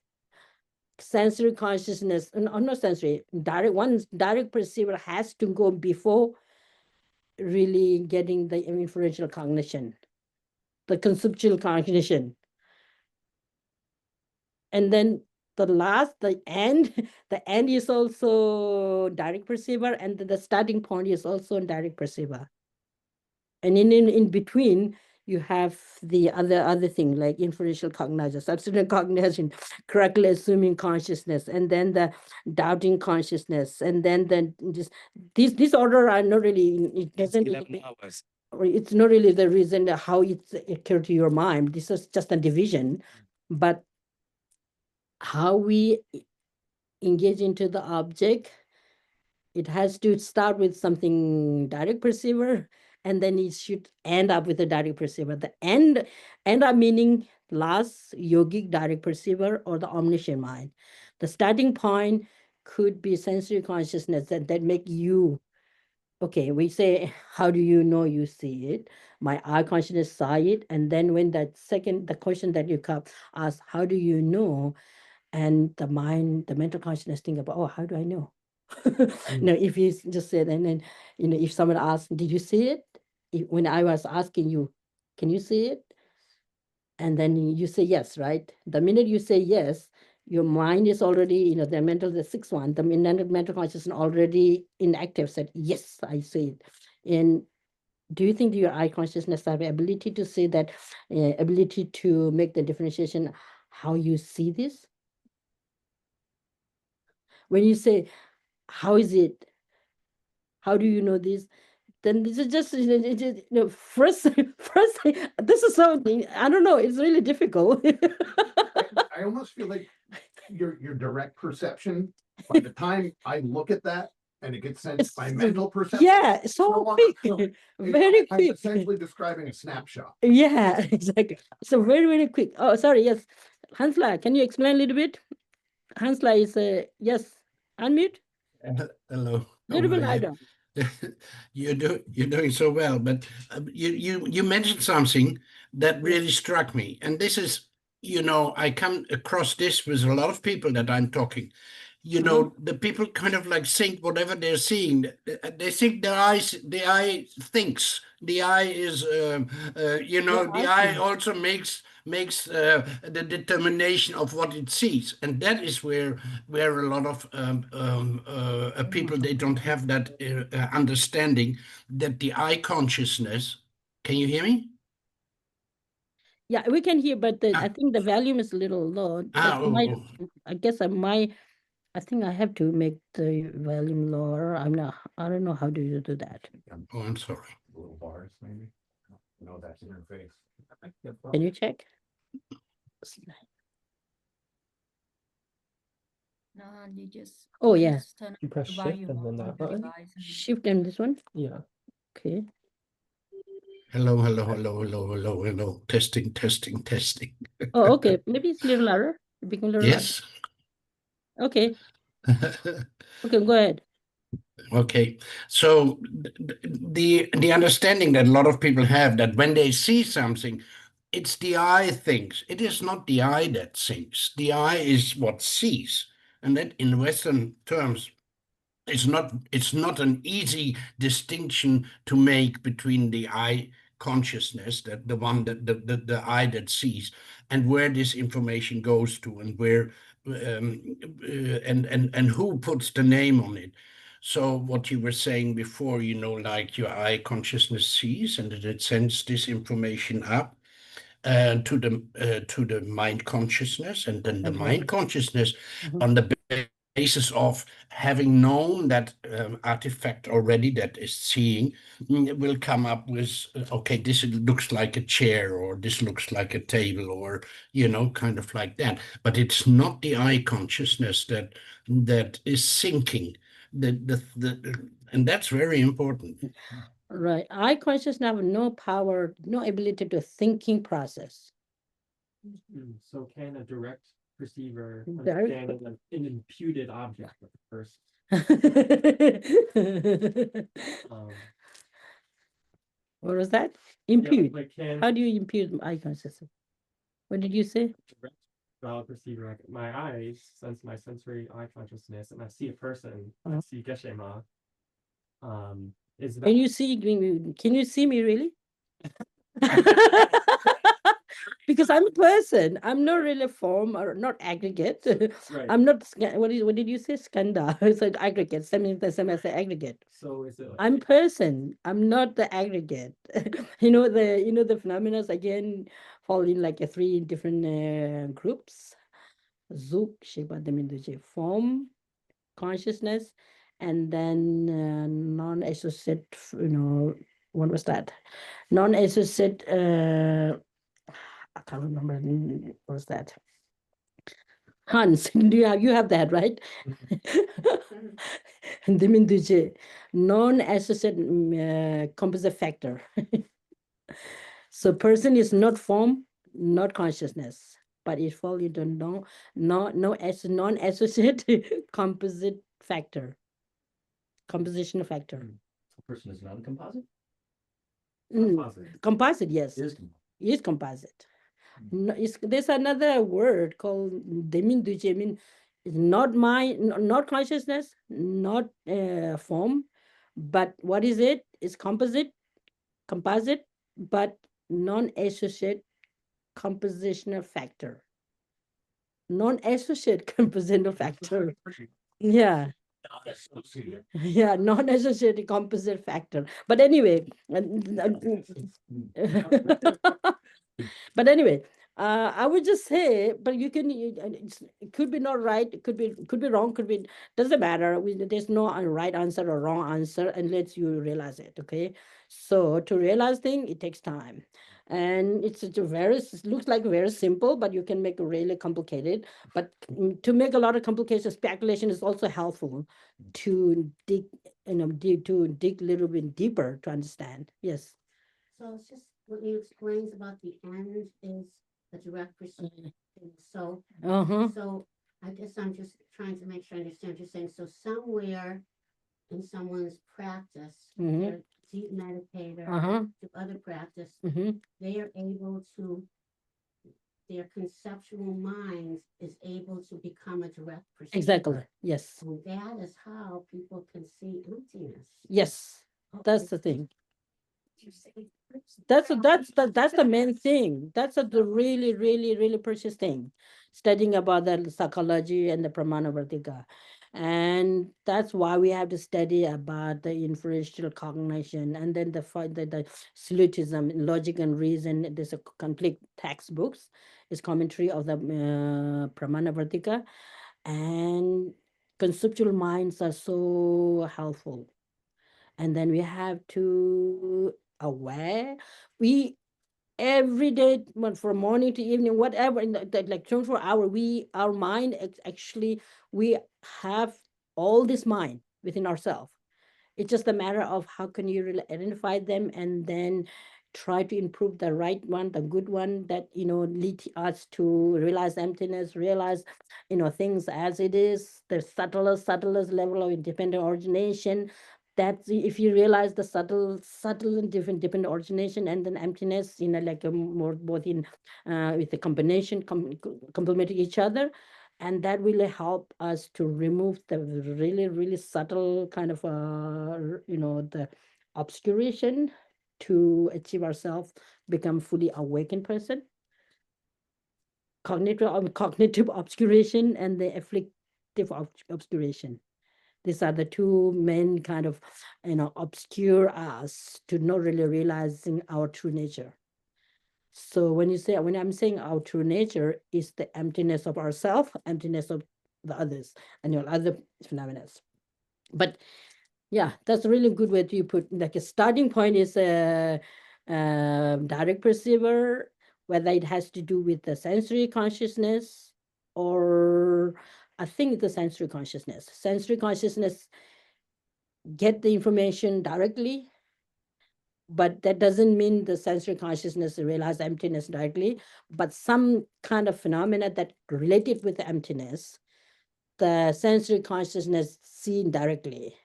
sensory consciousness, not sensory, direct perceiver has to go before really getting the inferential cognition, the conceptual cognition. And then the end, the end is also direct perceiver, and the starting point is also direct perceiver. And in between, you have the other thing like inferential cognition, subsequent cognition, correctly assuming consciousness, and then the doubting consciousness, and then these order are not really, it doesn't really, it's not really the reason how it's occurred to your mind. This is just a division, but how we engage into the object, it has to start with something direct perceiver, and then it should end up with a direct perceiver. The end up meaning last yogic direct perceiver or the omniscient mind. The starting point could be sensory consciousness that make you, okay, we say, how do you know you see it? My eye consciousness saw it. And then when the question that you come ask, how do you know? And the mental consciousness think about, oh, how do I know? If you just said, and then, if someone asks, did you see it? When I was asking you, can you see it? And then you say yes, right? The minute you say yes, your mind is already, the sixth one, the mental consciousness already inactive said, yes, I see it. And do you think your eye consciousness have the ability to say that, ability to make the differentiation, how you see this? When you say, how is it? How do you know this? Then this is just, first, this is something, I don't know, it's really difficult. I almost feel like your direct perception, by the time I look at that and it gets sent by mental perception. Yeah, it's so no longer- quick, so very I'm quick. essentially describing a snapshot. Yeah, exactly. So very, very quick. Oh, sorry, yes. Hansla, can you explain a little bit? Hansla is, yes, unmute. Hello. Little bit How are louder. you? You're doing so well, but you mentioned something that really struck me, and this is, I come across this with a lot of people that I'm talking. The people kind of like think whatever they're seeing. They think the eye thinks. The eye is, the eye also makes the determination of what it sees, and that is where a lot of people, they don't have that understanding that the eye consciousness. Can you hear me? Yeah, we can hear, but I think the volume is a little low. That's Oh, my, oh. I guess my I think I have to make the volume lower. I don't know how do you do that. Oh, I'm sorry. Little bars, maybe. No, that's interface. Can you check? No, you just. Oh, yeah. just turn You press the shift volume and then on that the button? device and- Shift and this one? Yeah. Okay. Hello, hello, hello, hello, hello, hello. Testing, testing, testing. Oh, okay. Maybe it's a little louder. Become a little Yes. louder. Okay. Okay, go ahead. Okay, so the understanding that a lot of people have that when they see something, it's the eye thinks. It is not the eye that thinks. The eye is what sees, and that in Western terms, it's not an easy distinction to make between the eye consciousness, that the one that the eye that sees, and where this information goes to, and where and who puts the name on it. So what you were saying before, like your eye consciousness sees, and that it sends this information up to the mind consciousness, and then the mind consciousness on the basis of having known that artifact already that is seeing, will come up with, okay, this looks like a chair, or this looks like a table, or kind of like that. But it's not the eye consciousness that is thinking. And that's very important. Right. Eye consciousness have no power, no ability to thinking process. So can a direct perceiver Direct understand an imputed object at first? What was that? Yeah, Impute. like can How do you impute eye consciousness? What did you say? direct valid perceiver, like my eyes sense my sensory eye consciousness, and I see a person, I see Geshema. Is that Can you see? Can you see me really? Because I'm a person. I'm not really a form or not aggregate. right? I'm not. What did you say? Skanda. It's an aggregate. The same as the aggregate. So is it like I'm person. I'm not the aggregate. The phenomena again fall in like a three different groups. Zook, Sheba, Deminduji, form, consciousness, and then non-associate, what was that? Non-associate, I can't remember, what was that? Hans, you have that, right? Deminduji, non-associate composite factor. So person is not form, not consciousness, but it falls into non-associate composite factor, composition factor. A person is non-composite? Composite, yes, Is is composite. No, there's another word called deminduji. I mean, it's not mind, not consciousness, not form, but what is it? It's composite, but non-associate compositional factor. Non-associate compositional factor. Yeah. Yeah, non-associated composite factor. But anyway, but anyway, I would just say, but it could be not right, it could be wrong, doesn't matter. There's no right answer or wrong answer unless you realize it. Okay, so to realize thing, it takes time, and it looks like very simple, but you can make it really complicated. But to make a lot of complicated speculation is also helpful to dig, to dig a little bit deeper to understand. Yes. So it's just what you explains about the end is a direct perception. So, so I guess I'm just trying to make sure I understand what you're saying. So somewhere in someone's practice, they're a deep meditator, do other practice, they are able to, their conceptual minds is able to become a direct perceiver. Exactly. Yes. And that is how people can see emptiness. Yes. That's the thing. That's the main thing. That's the really, really, really precious thing. Studying about the psychology and the Pramana Vartika. And that's why we have to study about the inferential cognition, and then the syllogism, logic and reason. There's a complete textbooks. It's commentary of the Pramana Vartika. And conceptual minds are so helpful. And then we have to aware. We every day, from morning to evening, whatever, in like 24 hour, our mind actually, we have all this mind within ourselves. It's just a matter of how can you really identify them and then try to improve the right one, the good one that lead us to realize emptiness, realize things as it is, the subtlest level of independent origination. That if you realize the subtle and different dependent origination and then emptiness, like a more both in with the combination complementing each other, and that will help us to remove the really subtle kind of the obscuration to achieve ourselves become fully awakened person. Cognitive obscuration and the afflictive obscuration, these are the two main kind of obscure us to not really realizing our true nature. So when I'm saying our true nature is the emptiness of ourself, emptiness of the others, and your other phenomena. But yeah, that's a really good way to put. Like a starting point is a direct perceiver, whether it has to do with the sensory consciousness or I think the sensory consciousness. Sensory consciousness get the information directly, but that doesn't mean the sensory consciousness realize emptiness directly, but some kind of phenomena that related with the emptiness, the sensory consciousness seen directly.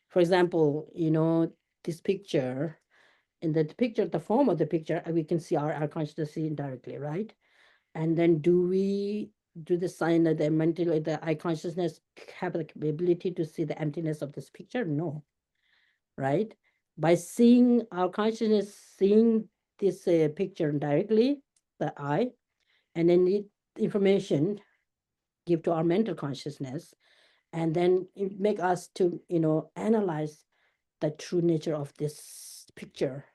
For example, this picture, in the picture, the form of the picture, we can see our consciousness seen directly, right? And then do we do the sign of the mental, the eye consciousness have the ability to see the emptiness of this picture? No, right? By seeing our consciousness, seeing this picture directly, the eye, and then the information give to our mental consciousness, and then it make us to analyze the true nature of this picture.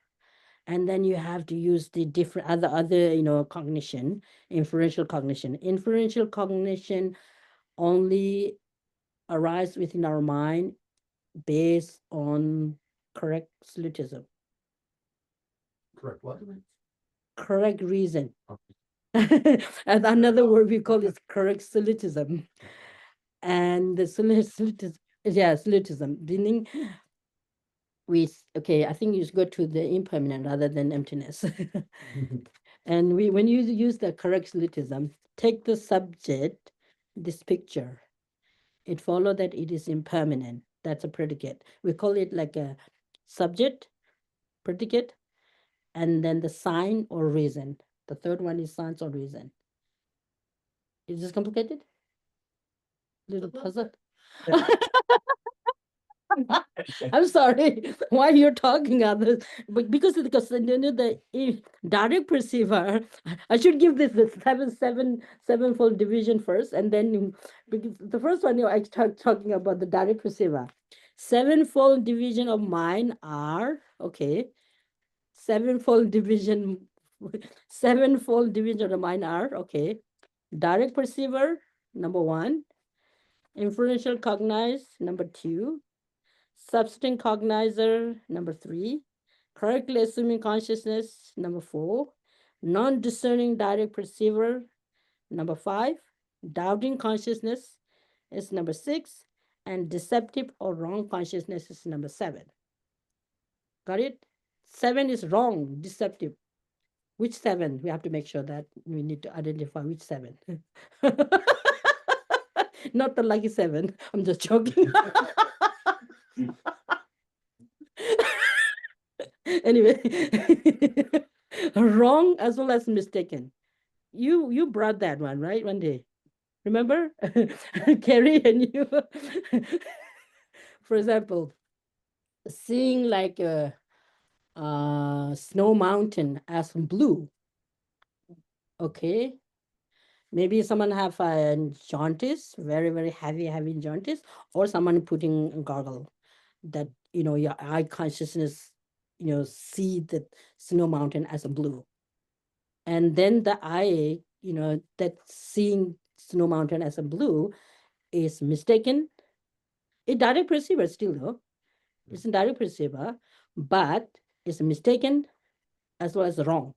And then you have to use the different other cognition, inferential cognition only arise within our mind based on correct syllogism, Correct what? correct reason. And another word we call is correct syllogism. And the syllogism, yeah, syllogism, meaning okay, I think you should go to the impermanent rather than emptiness. And when you use the correct syllogism, take the subject, this picture, it follows that it is impermanent. That's a predicate. We call it like a subject, predicate, and then the sign or reason. The third one is signs or reason. Is this complicated? Little puzzle? I'm sorry. Why you're talking others? But because the direct perceiver, I should give this the sevenfold division first, and then because the first one I start talking about the direct perceiver. Sevenfold division of mind are okay. Sevenfold division, sevenfold division of the mind are okay. Direct perceiver, number one. Inferential cognize, number two. Substantive cognizer, number three. Correctly assuming consciousness, number four. Non-discerning direct perceiver, number five. Doubting consciousness is number six. And deceptive or wrong consciousness is number seven. Got it? Seven is wrong, deceptive. Which seven? We have to make sure that we need to identify which seven. Not the lucky seven. I'm just joking. Anyway, wrong as well as mistaken. You brought that one, right? One day. Remember? Carrie and you. For example, seeing like a snow mountain as blue. Okay. Maybe someone have a jaundice, very heavy jaundice, or someone putting a goggle that your eye consciousness see the snow mountain as a blue, and then the eye that seeing snow mountain as a blue is mistaken It direct perceiver still though. It's a direct perceiver, but it's mistaken as well as wrong.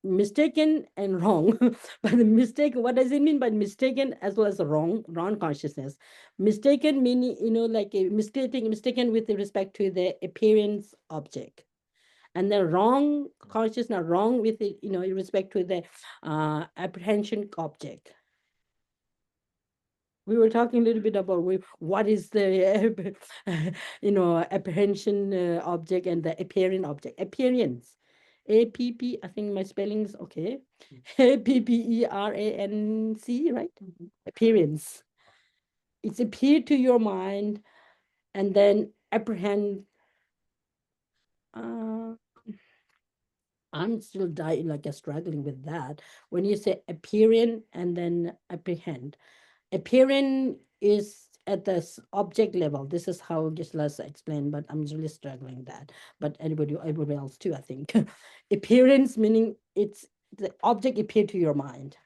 Mistaken and wrong. But the mistake, what does it mean by mistaken as well as wrong consciousness? Mistaken meaning, like a mistaken with respect to the appearance object. And the wrong consciousness, wrong with it, in respect to the apprehension object. We were talking a little bit about what is the apprehension object and the appearing object. Appearance, APP. I think my spelling is okay. APPERANC, right? Appearance. It's appear to your mind, and then apprehend. I'm still struggling with that. When you say appearing and then apprehend. Appearing is at the object level. This is how Gisela's explained, but I'm really struggling with that. But everybody else too, I think. Appearance meaning it's the object appear to your mind,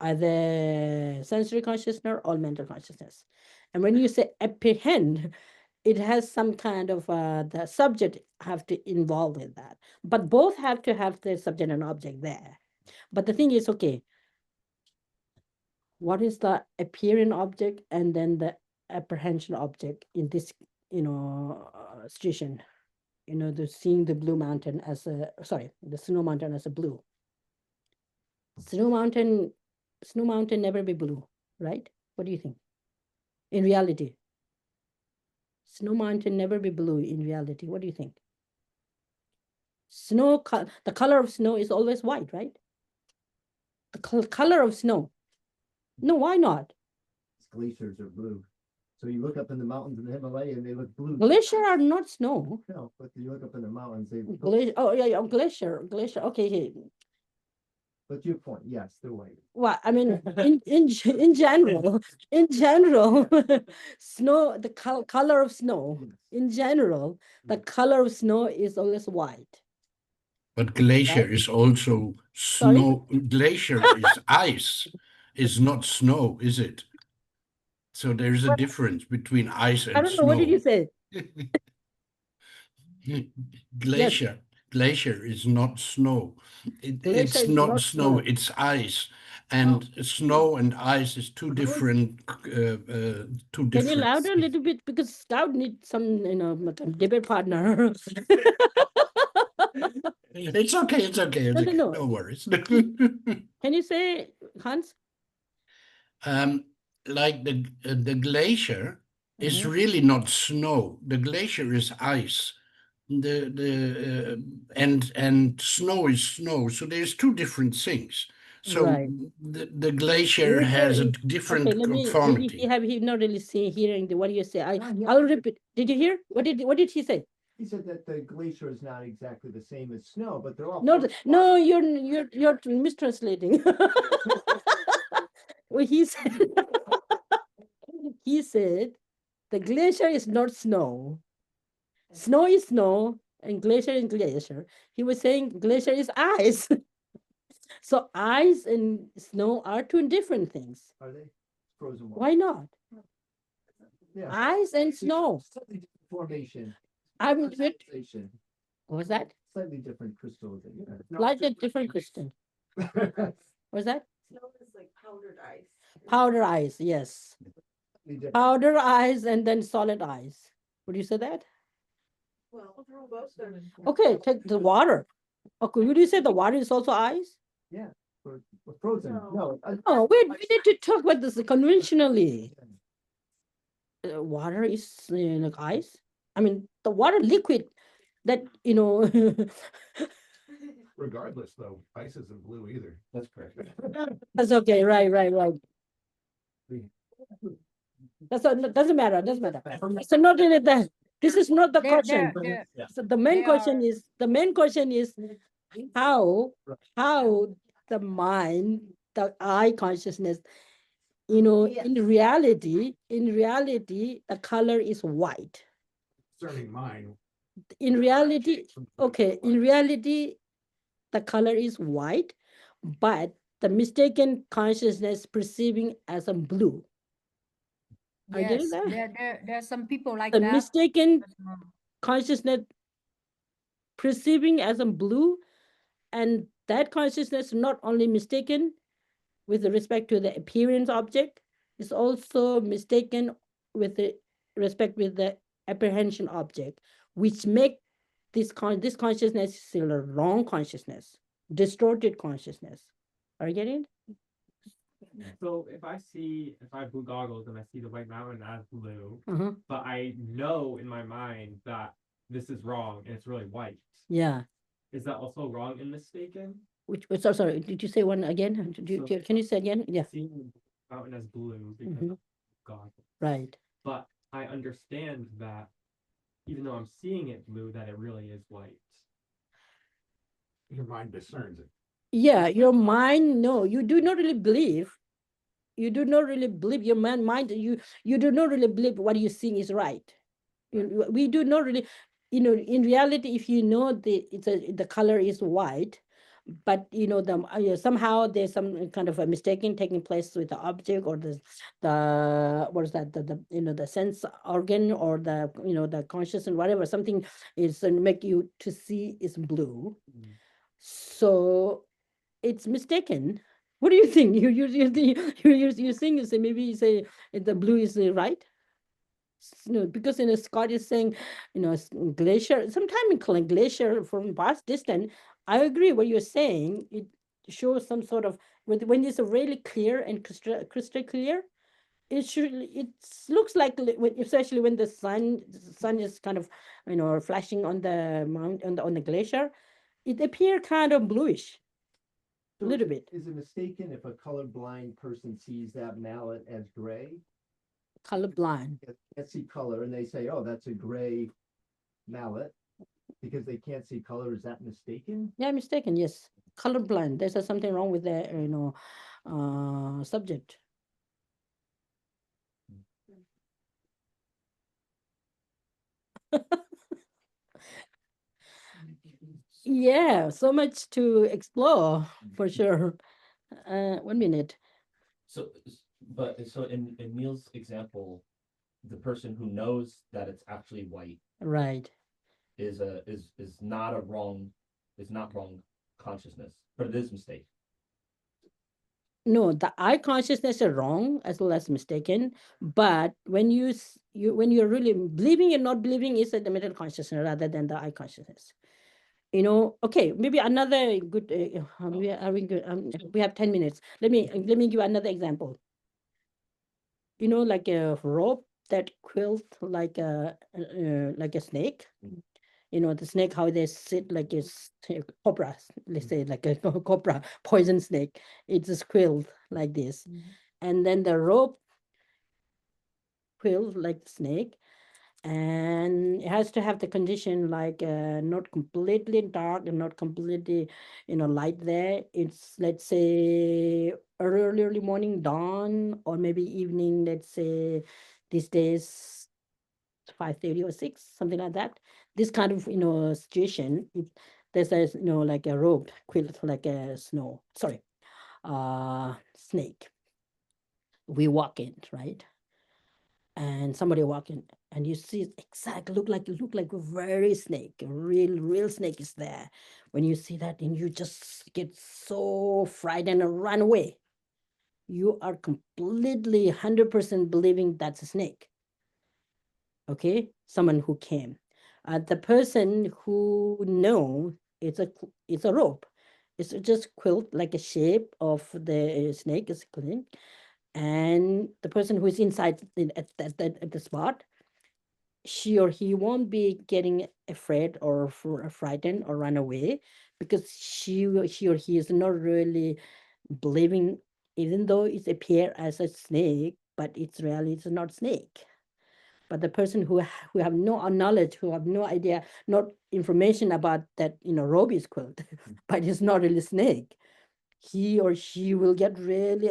either sensory consciousness or mental consciousness. And when you say apprehend, it has some kind of the subject have to involve with that, but both have to have the subject and object there. But the thing is, okay, what is the appearing object and then the apprehension object in this situation? The seeing the blue mountain as a the snow mountain as a blue. Snow mountain never be blue, right? What do you think? In reality, snow mountain never be blue in reality. What do you think? The color of snow is always white, right? The color of snow. No, why not? Glaciers are blue. So you look up in the mountains in the Himalaya and they look blue. Glacier are not snow. No, but you look up in the mountains, they look. Oh yeah, glacier. Okay. But your point, yes, they're white. Well, I mean, in general, snow, the color of snow, in general, the color of snow is always white. But glacier Right? is also Sorry? snow. Glacier is ice, is not snow, is it? So there's a difference between ice and I don't know. What did you snow. say? Glacier is not snow. Glacier It's is not not snow, snow. it's ice. And snow and ice is two different, Can you louder a little bit? Because Scout needs some, debate partner. It's okay. No. No worries. Can you say, Hans? Like the glacier is really not snow. The glacier is ice. And snow is snow. So there's two different things. So Right. the glacier has a different Okay, conformity. maybe he not really hearing what you say. I'll repeat. Did you hear? What did he say? He said that the glacier is not exactly the same as snow, but they're all. No, you're mistranslating. Well, he said the glacier is not snow. Snow is snow and glacier is glacier. He was saying glacier is ice. So ice and snow are two different things. Are they? Frozen water. Why not? Yeah. Ice and snow. Slightly different formation. What was that? Slightly different crystallization. Slightly different crystal. Was that? Snow is like powdered ice. Powder ice, yes. Powder ice and then solid ice. Would you say that? Well, both are. Okay, take the water. Okay, would you say the water is also ice? Yeah, for frozen. No. Oh, we need to talk about this conventionally. Water is like ice. I mean, the water liquid that Regardless, though, ice isn't blue either. That's correct. That's okay. Right. Doesn't matter. So not really that. This is not the question. So the main question is how the mind, the eye consciousness, in reality, the color is white. Concerning mine. In reality, the color is white, but the mistaken consciousness perceiving as a blue. Are you getting Yes, that? there are some people like The that. mistaken as well. consciousness perceiving as a blue, and that consciousness not only mistaken with respect to the appearance object, is also mistaken with the respect with the apprehension object, which make this consciousness still a wrong consciousness, distorted consciousness. Are you getting it? So if I have blue goggles and I see the white mountain as blue, Uh-huh. but I know in my mind that this is wrong and it's really white, Yeah. is that also wrong and mistaken? Which, sorry, did you say one again? Can you say again? Yeah. Seeing the mountain as blue because Mhm. of goggles. Right. But I understand that even though I'm seeing it blue, that it really is white. Your mind discerns it. Yeah, your mind, no, you do not really believe. You do not really believe your mind, you do not really believe what you're seeing is right. We do not really, in reality, if you know the color is white, but somehow there's some kind of a mistaking taking place with the object, or the what is that, the sense organ, or the conscious and whatever, something is make you to see is blue. So it's mistaken. What do you think? You think, you say, maybe you say the blue is right? No, because Scott is saying, glacier. Sometime in glacier from vast distance. I agree what you're saying. It shows some sort of, when it's really clear and crystal clear. It looks like, especially when the sun is kind of flashing on the mount, on the glacier. It appear kind of bluish. So Little is bit. Is it mistaken if a colorblind person sees that mallet as gray? Colorblind. Can't see color, and they say, "Oh, that's a gray mallet," because they can't see color. Is that mistaken? Yeah, mistaken. Yes, colorblind. There's something wrong with the subject. Yeah, so much to explore for sure. 1 minute. So, in Neil's example, the person who knows that it's actually white Right. is not a wrong, is not wrong consciousness, but it is mistake. No, the eye consciousness is wrong as well as mistaken. But when when you're really believing and not believing is at the middle consciousness rather than the eye consciousness. Okay, maybe another good. We have 10 minutes. Let me give another example. Like a rope that quilt like a snake. The snake, how they sit like a cobra. Let's say like a cobra, poison snake. It's a quilt like this, and then the rope quilt like snake, and it has to have the condition like not completely dark and not completely light there. It's, let's say, early morning dawn, or maybe evening, let's say these days 5:30 or 6, something like that. This kind of situation, there's a like a rope quilt like a snake. We walk in, right? And somebody walk in, and you see it exactly look like a very snake, a real snake is there. When you see that, and you just get so frightened and run away. You are completely 100% believing that's a snake. Okay, someone who came. The person who know it's a rope. It's just quilt like a shape of the snake is clean, and the person who is inside at the spot, she or he won't be getting afraid or frightened or run away, because she or he is not really believing, even though it appear as a snake, but it's not snake. But the person who have no knowledge, who have no idea, not information about that robe is quilt, but it's not really snake, he or she will get really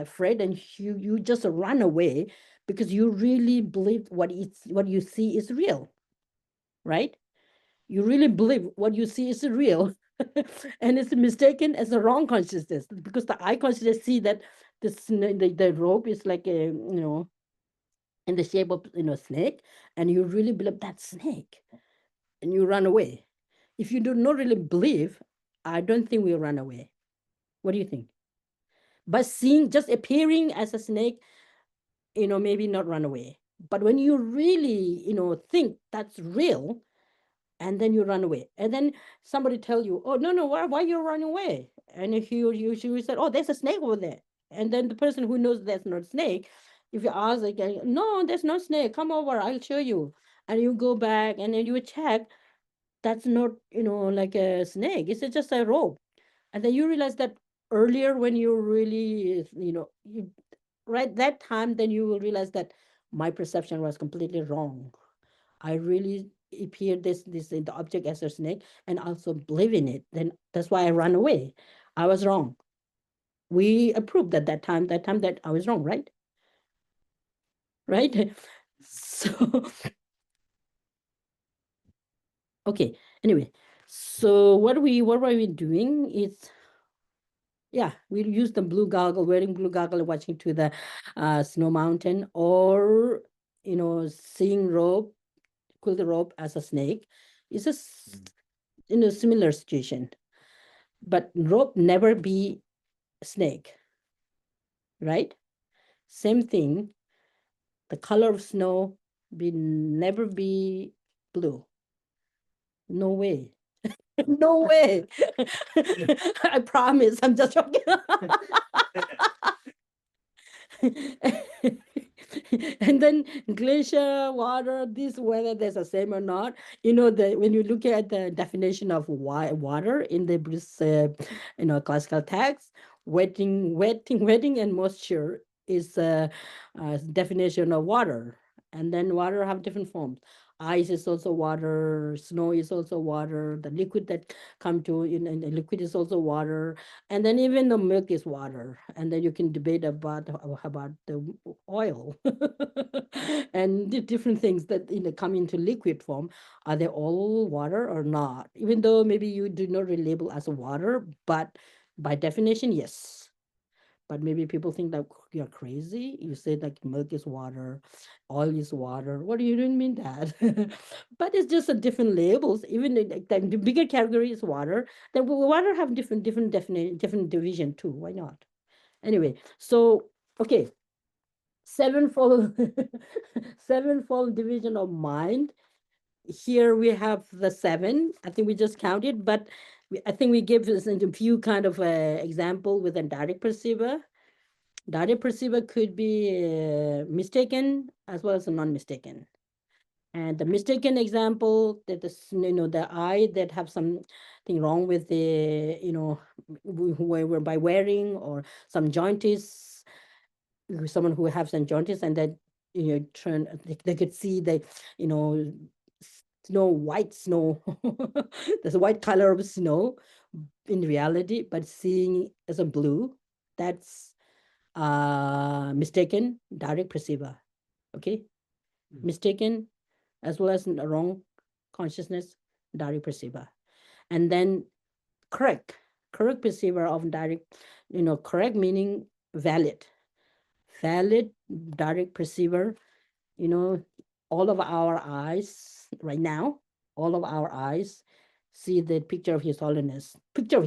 afraid, and you just run away, because you really believe what you see is real, right? You really believe what you see is real. And it's mistaken as a wrong consciousness, because the eye consciousness see that the rope is like a in the shape of snake, and you really believe that snake, and you run away. If you do not really believe, I don't think we'll run away. What do you think? But seeing, just appearing as a snake, maybe not run away. But when you really, think that's real, and then you run away, and then somebody tell you, oh, no, why you run away? And if you said, oh, there's a snake over there, and then the person who knows that's not snake, if you ask again, no, there's no snake, come over, I'll show you, and you go back and then you check, that's not like a snake, it's just a rope. And then you realize that earlier, when you really you right that time, then you will realize that my perception was completely wrong. I really appeared this in the object as a snake and also believe in it. Then that's why I ran away. I was wrong. We approved at that time that I was wrong, right? Right? So okay. Anyway, so what were we doing? It's yeah, we use the blue goggle, wearing blue goggle, watching to the snow mountain, or seeing rope, quilted rope as a snake. It's a similar situation, but rope never be snake, right? Same thing. The color of snow be never be blue. No way. No way. I promise. I'm just joking. And then glacier water, this, whether there's a same or not, when you look at the definition of water in the Buddhist classical text, wetting and moisture is a definition of water. And then water have different forms. Ice is also water, snow is also water, the liquid that come to the liquid is also water, and then even the milk is water. And then you can debate about the oil and the different things that come into liquid form. Are they all water or not? Even though maybe you do not really label as water, but by definition, yes. But maybe people think that you're crazy. You say like milk is water, oil is water. What do you even mean that? But it's just a different labels. Even the bigger category is water. Then water have different different division too. Why not? Anyway, so okay, sevenfold sevenfold division of mind. Here we have the seven. I think we just counted, but I think we give this a few kind of example with a direct perceiver. Direct perceiver could be mistaken as well as non-mistaken. And the mistaken example, that the eye that have something wrong with the where by wearing, or some jaundice, someone who has some jaundice, and that turn they could see the white snow, there's a white color of snow in reality, but seeing as a blue, that's mistaken direct perceiver. Okay, mistaken as well as wrong consciousness, direct perceiver. And then correct perceiver of direct, correct meaning valid direct perceiver. All of our eyes right now, all of our eyes see the picture of His Holiness, image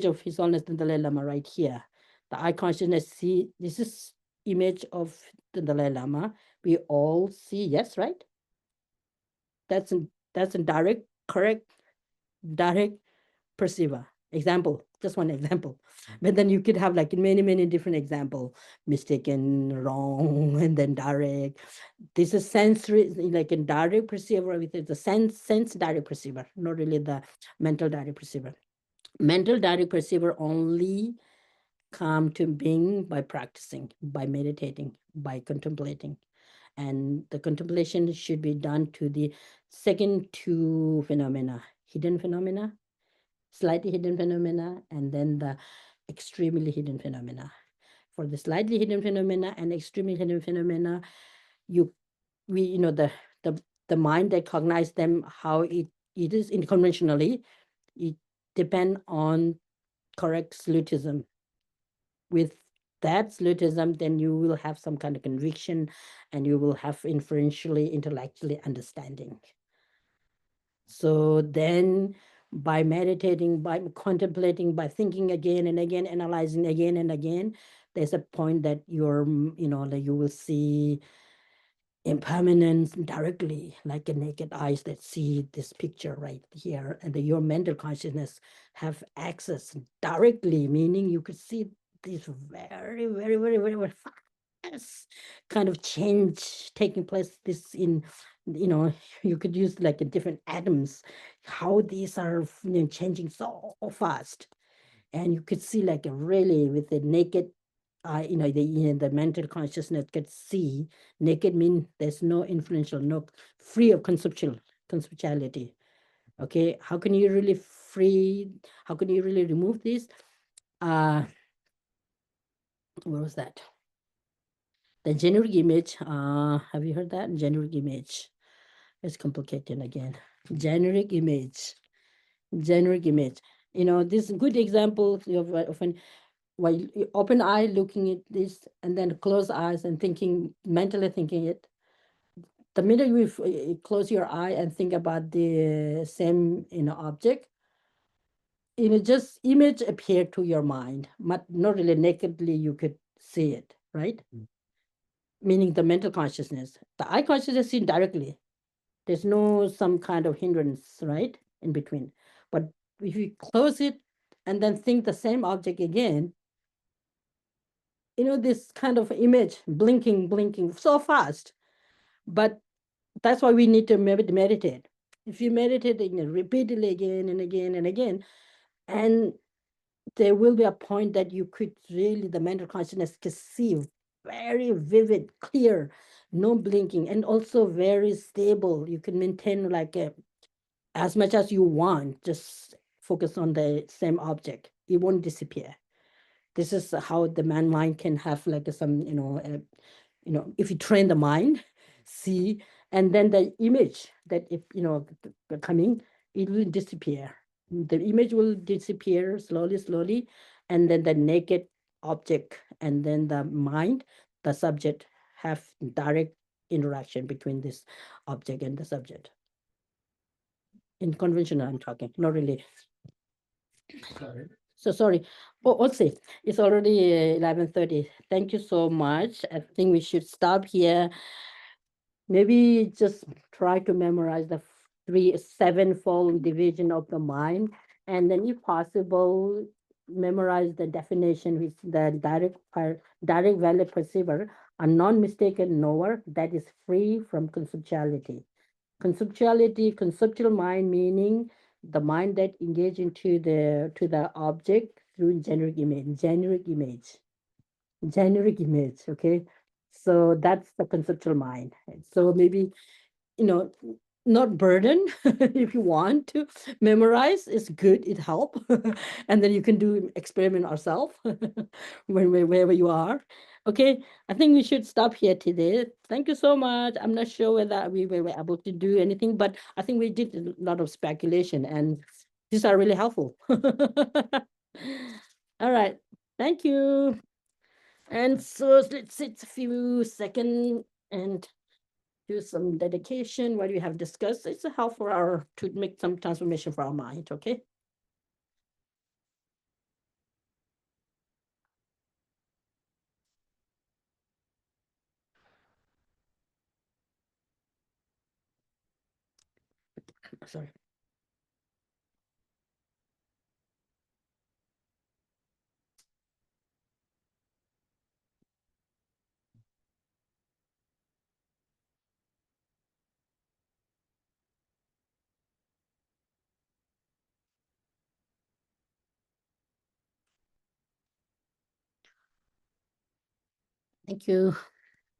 of His Holiness the Dalai Lama right here. The eye consciousness see, this is image of the Dalai Lama. We all see, yes, right? That's a direct, correct, direct perceiver. Example, just one example. But then you could have like many different example, mistaken, wrong, and then direct. This is sensory, like a direct perceiver with the sense direct perceiver, not really the mental direct perceiver. Mental direct perceiver only come to being by practicing, by meditating, by contemplating. And the contemplation should be done to the second two phenomena, hidden phenomena, slightly hidden phenomena, and then the extremely hidden phenomena. For the slightly hidden phenomena and extremely hidden phenomena, the mind that cognize them, how it is in conventionally, it depend on correct syllogism with that absolutism, then you will have some kind of conviction and you will have inferentially, intellectually understanding. So then by meditating, by contemplating, by thinking again and again, analyzing again and again, there's a point that you're, that you will see impermanence directly, like a naked eyes that see this picture right here, and your mental consciousness have access directly, meaning you could see this very, very, very, very, very fast kind of change taking place. This in, you could use like a different atoms, how these are changing so fast, and you could see like a really with the naked the mental consciousness could see. Naked mean there's no influential, no free of conceptuality. Okay, how can you really free? How can you really remove this? What was that? The generic image. Have you heard that generic image? It's complicated again. Generic image. Generic image. This good example of an while you open eye looking at this and then close eyes and thinking, mentally thinking it. The minute you close your eye and think about the same object, just image appear to your mind, but not really nakedly you could see it, right? Meaning the mental consciousness. The eye consciousness seen directly. There's no some kind of hindrance, right, in between. But if you close it and then think the same object again, this kind of image blinking so fast. But that's why we need to meditate. If you meditate repeatedly again and again and again, and there will be a point that you could really, the mental consciousness can see very vivid, clear, no blinking, and also very stable. You can maintain like as much as you want, just focus on the same object. It won't disappear. This is how the mind can have like some, if you train the mind, see, and then the image that if, coming, it will disappear. The image will disappear slowly, and then the naked object and then the mind, the subject have direct interaction between this object and the subject. In conventional, I'm talking, not really. So sorry. Oh, let's see. It's already 11:30. Thank you so much. I think we should stop here. Maybe just try to memorize the sevenfold division of the mind, and then, if possible, memorize the definition, which the direct value perceiver, a non-mistaken knower that is free from conceptuality. Conceptual mind, meaning the mind that engage into the object through generic image. Okay, so that's the conceptual mind. So maybe, you know not burden. If you want to memorize, it's good, it help. And then you can do experiment ourselves wherever you are. Okay, I think we should stop here today. Thank you so much. I'm not sure whether we were able to do anything, but I think we did a lot of speculation, and these are really helpful. All right, thank you. And so let's sit a few seconds and do some dedication, what we have discussed. It's a help for to make some transformation for our mind, okay? Sorry. Thank you.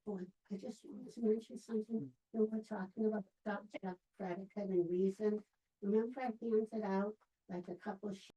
I just wanted to mention something. When we're talking about subject, predicate, and reason, remember I handed out like a couple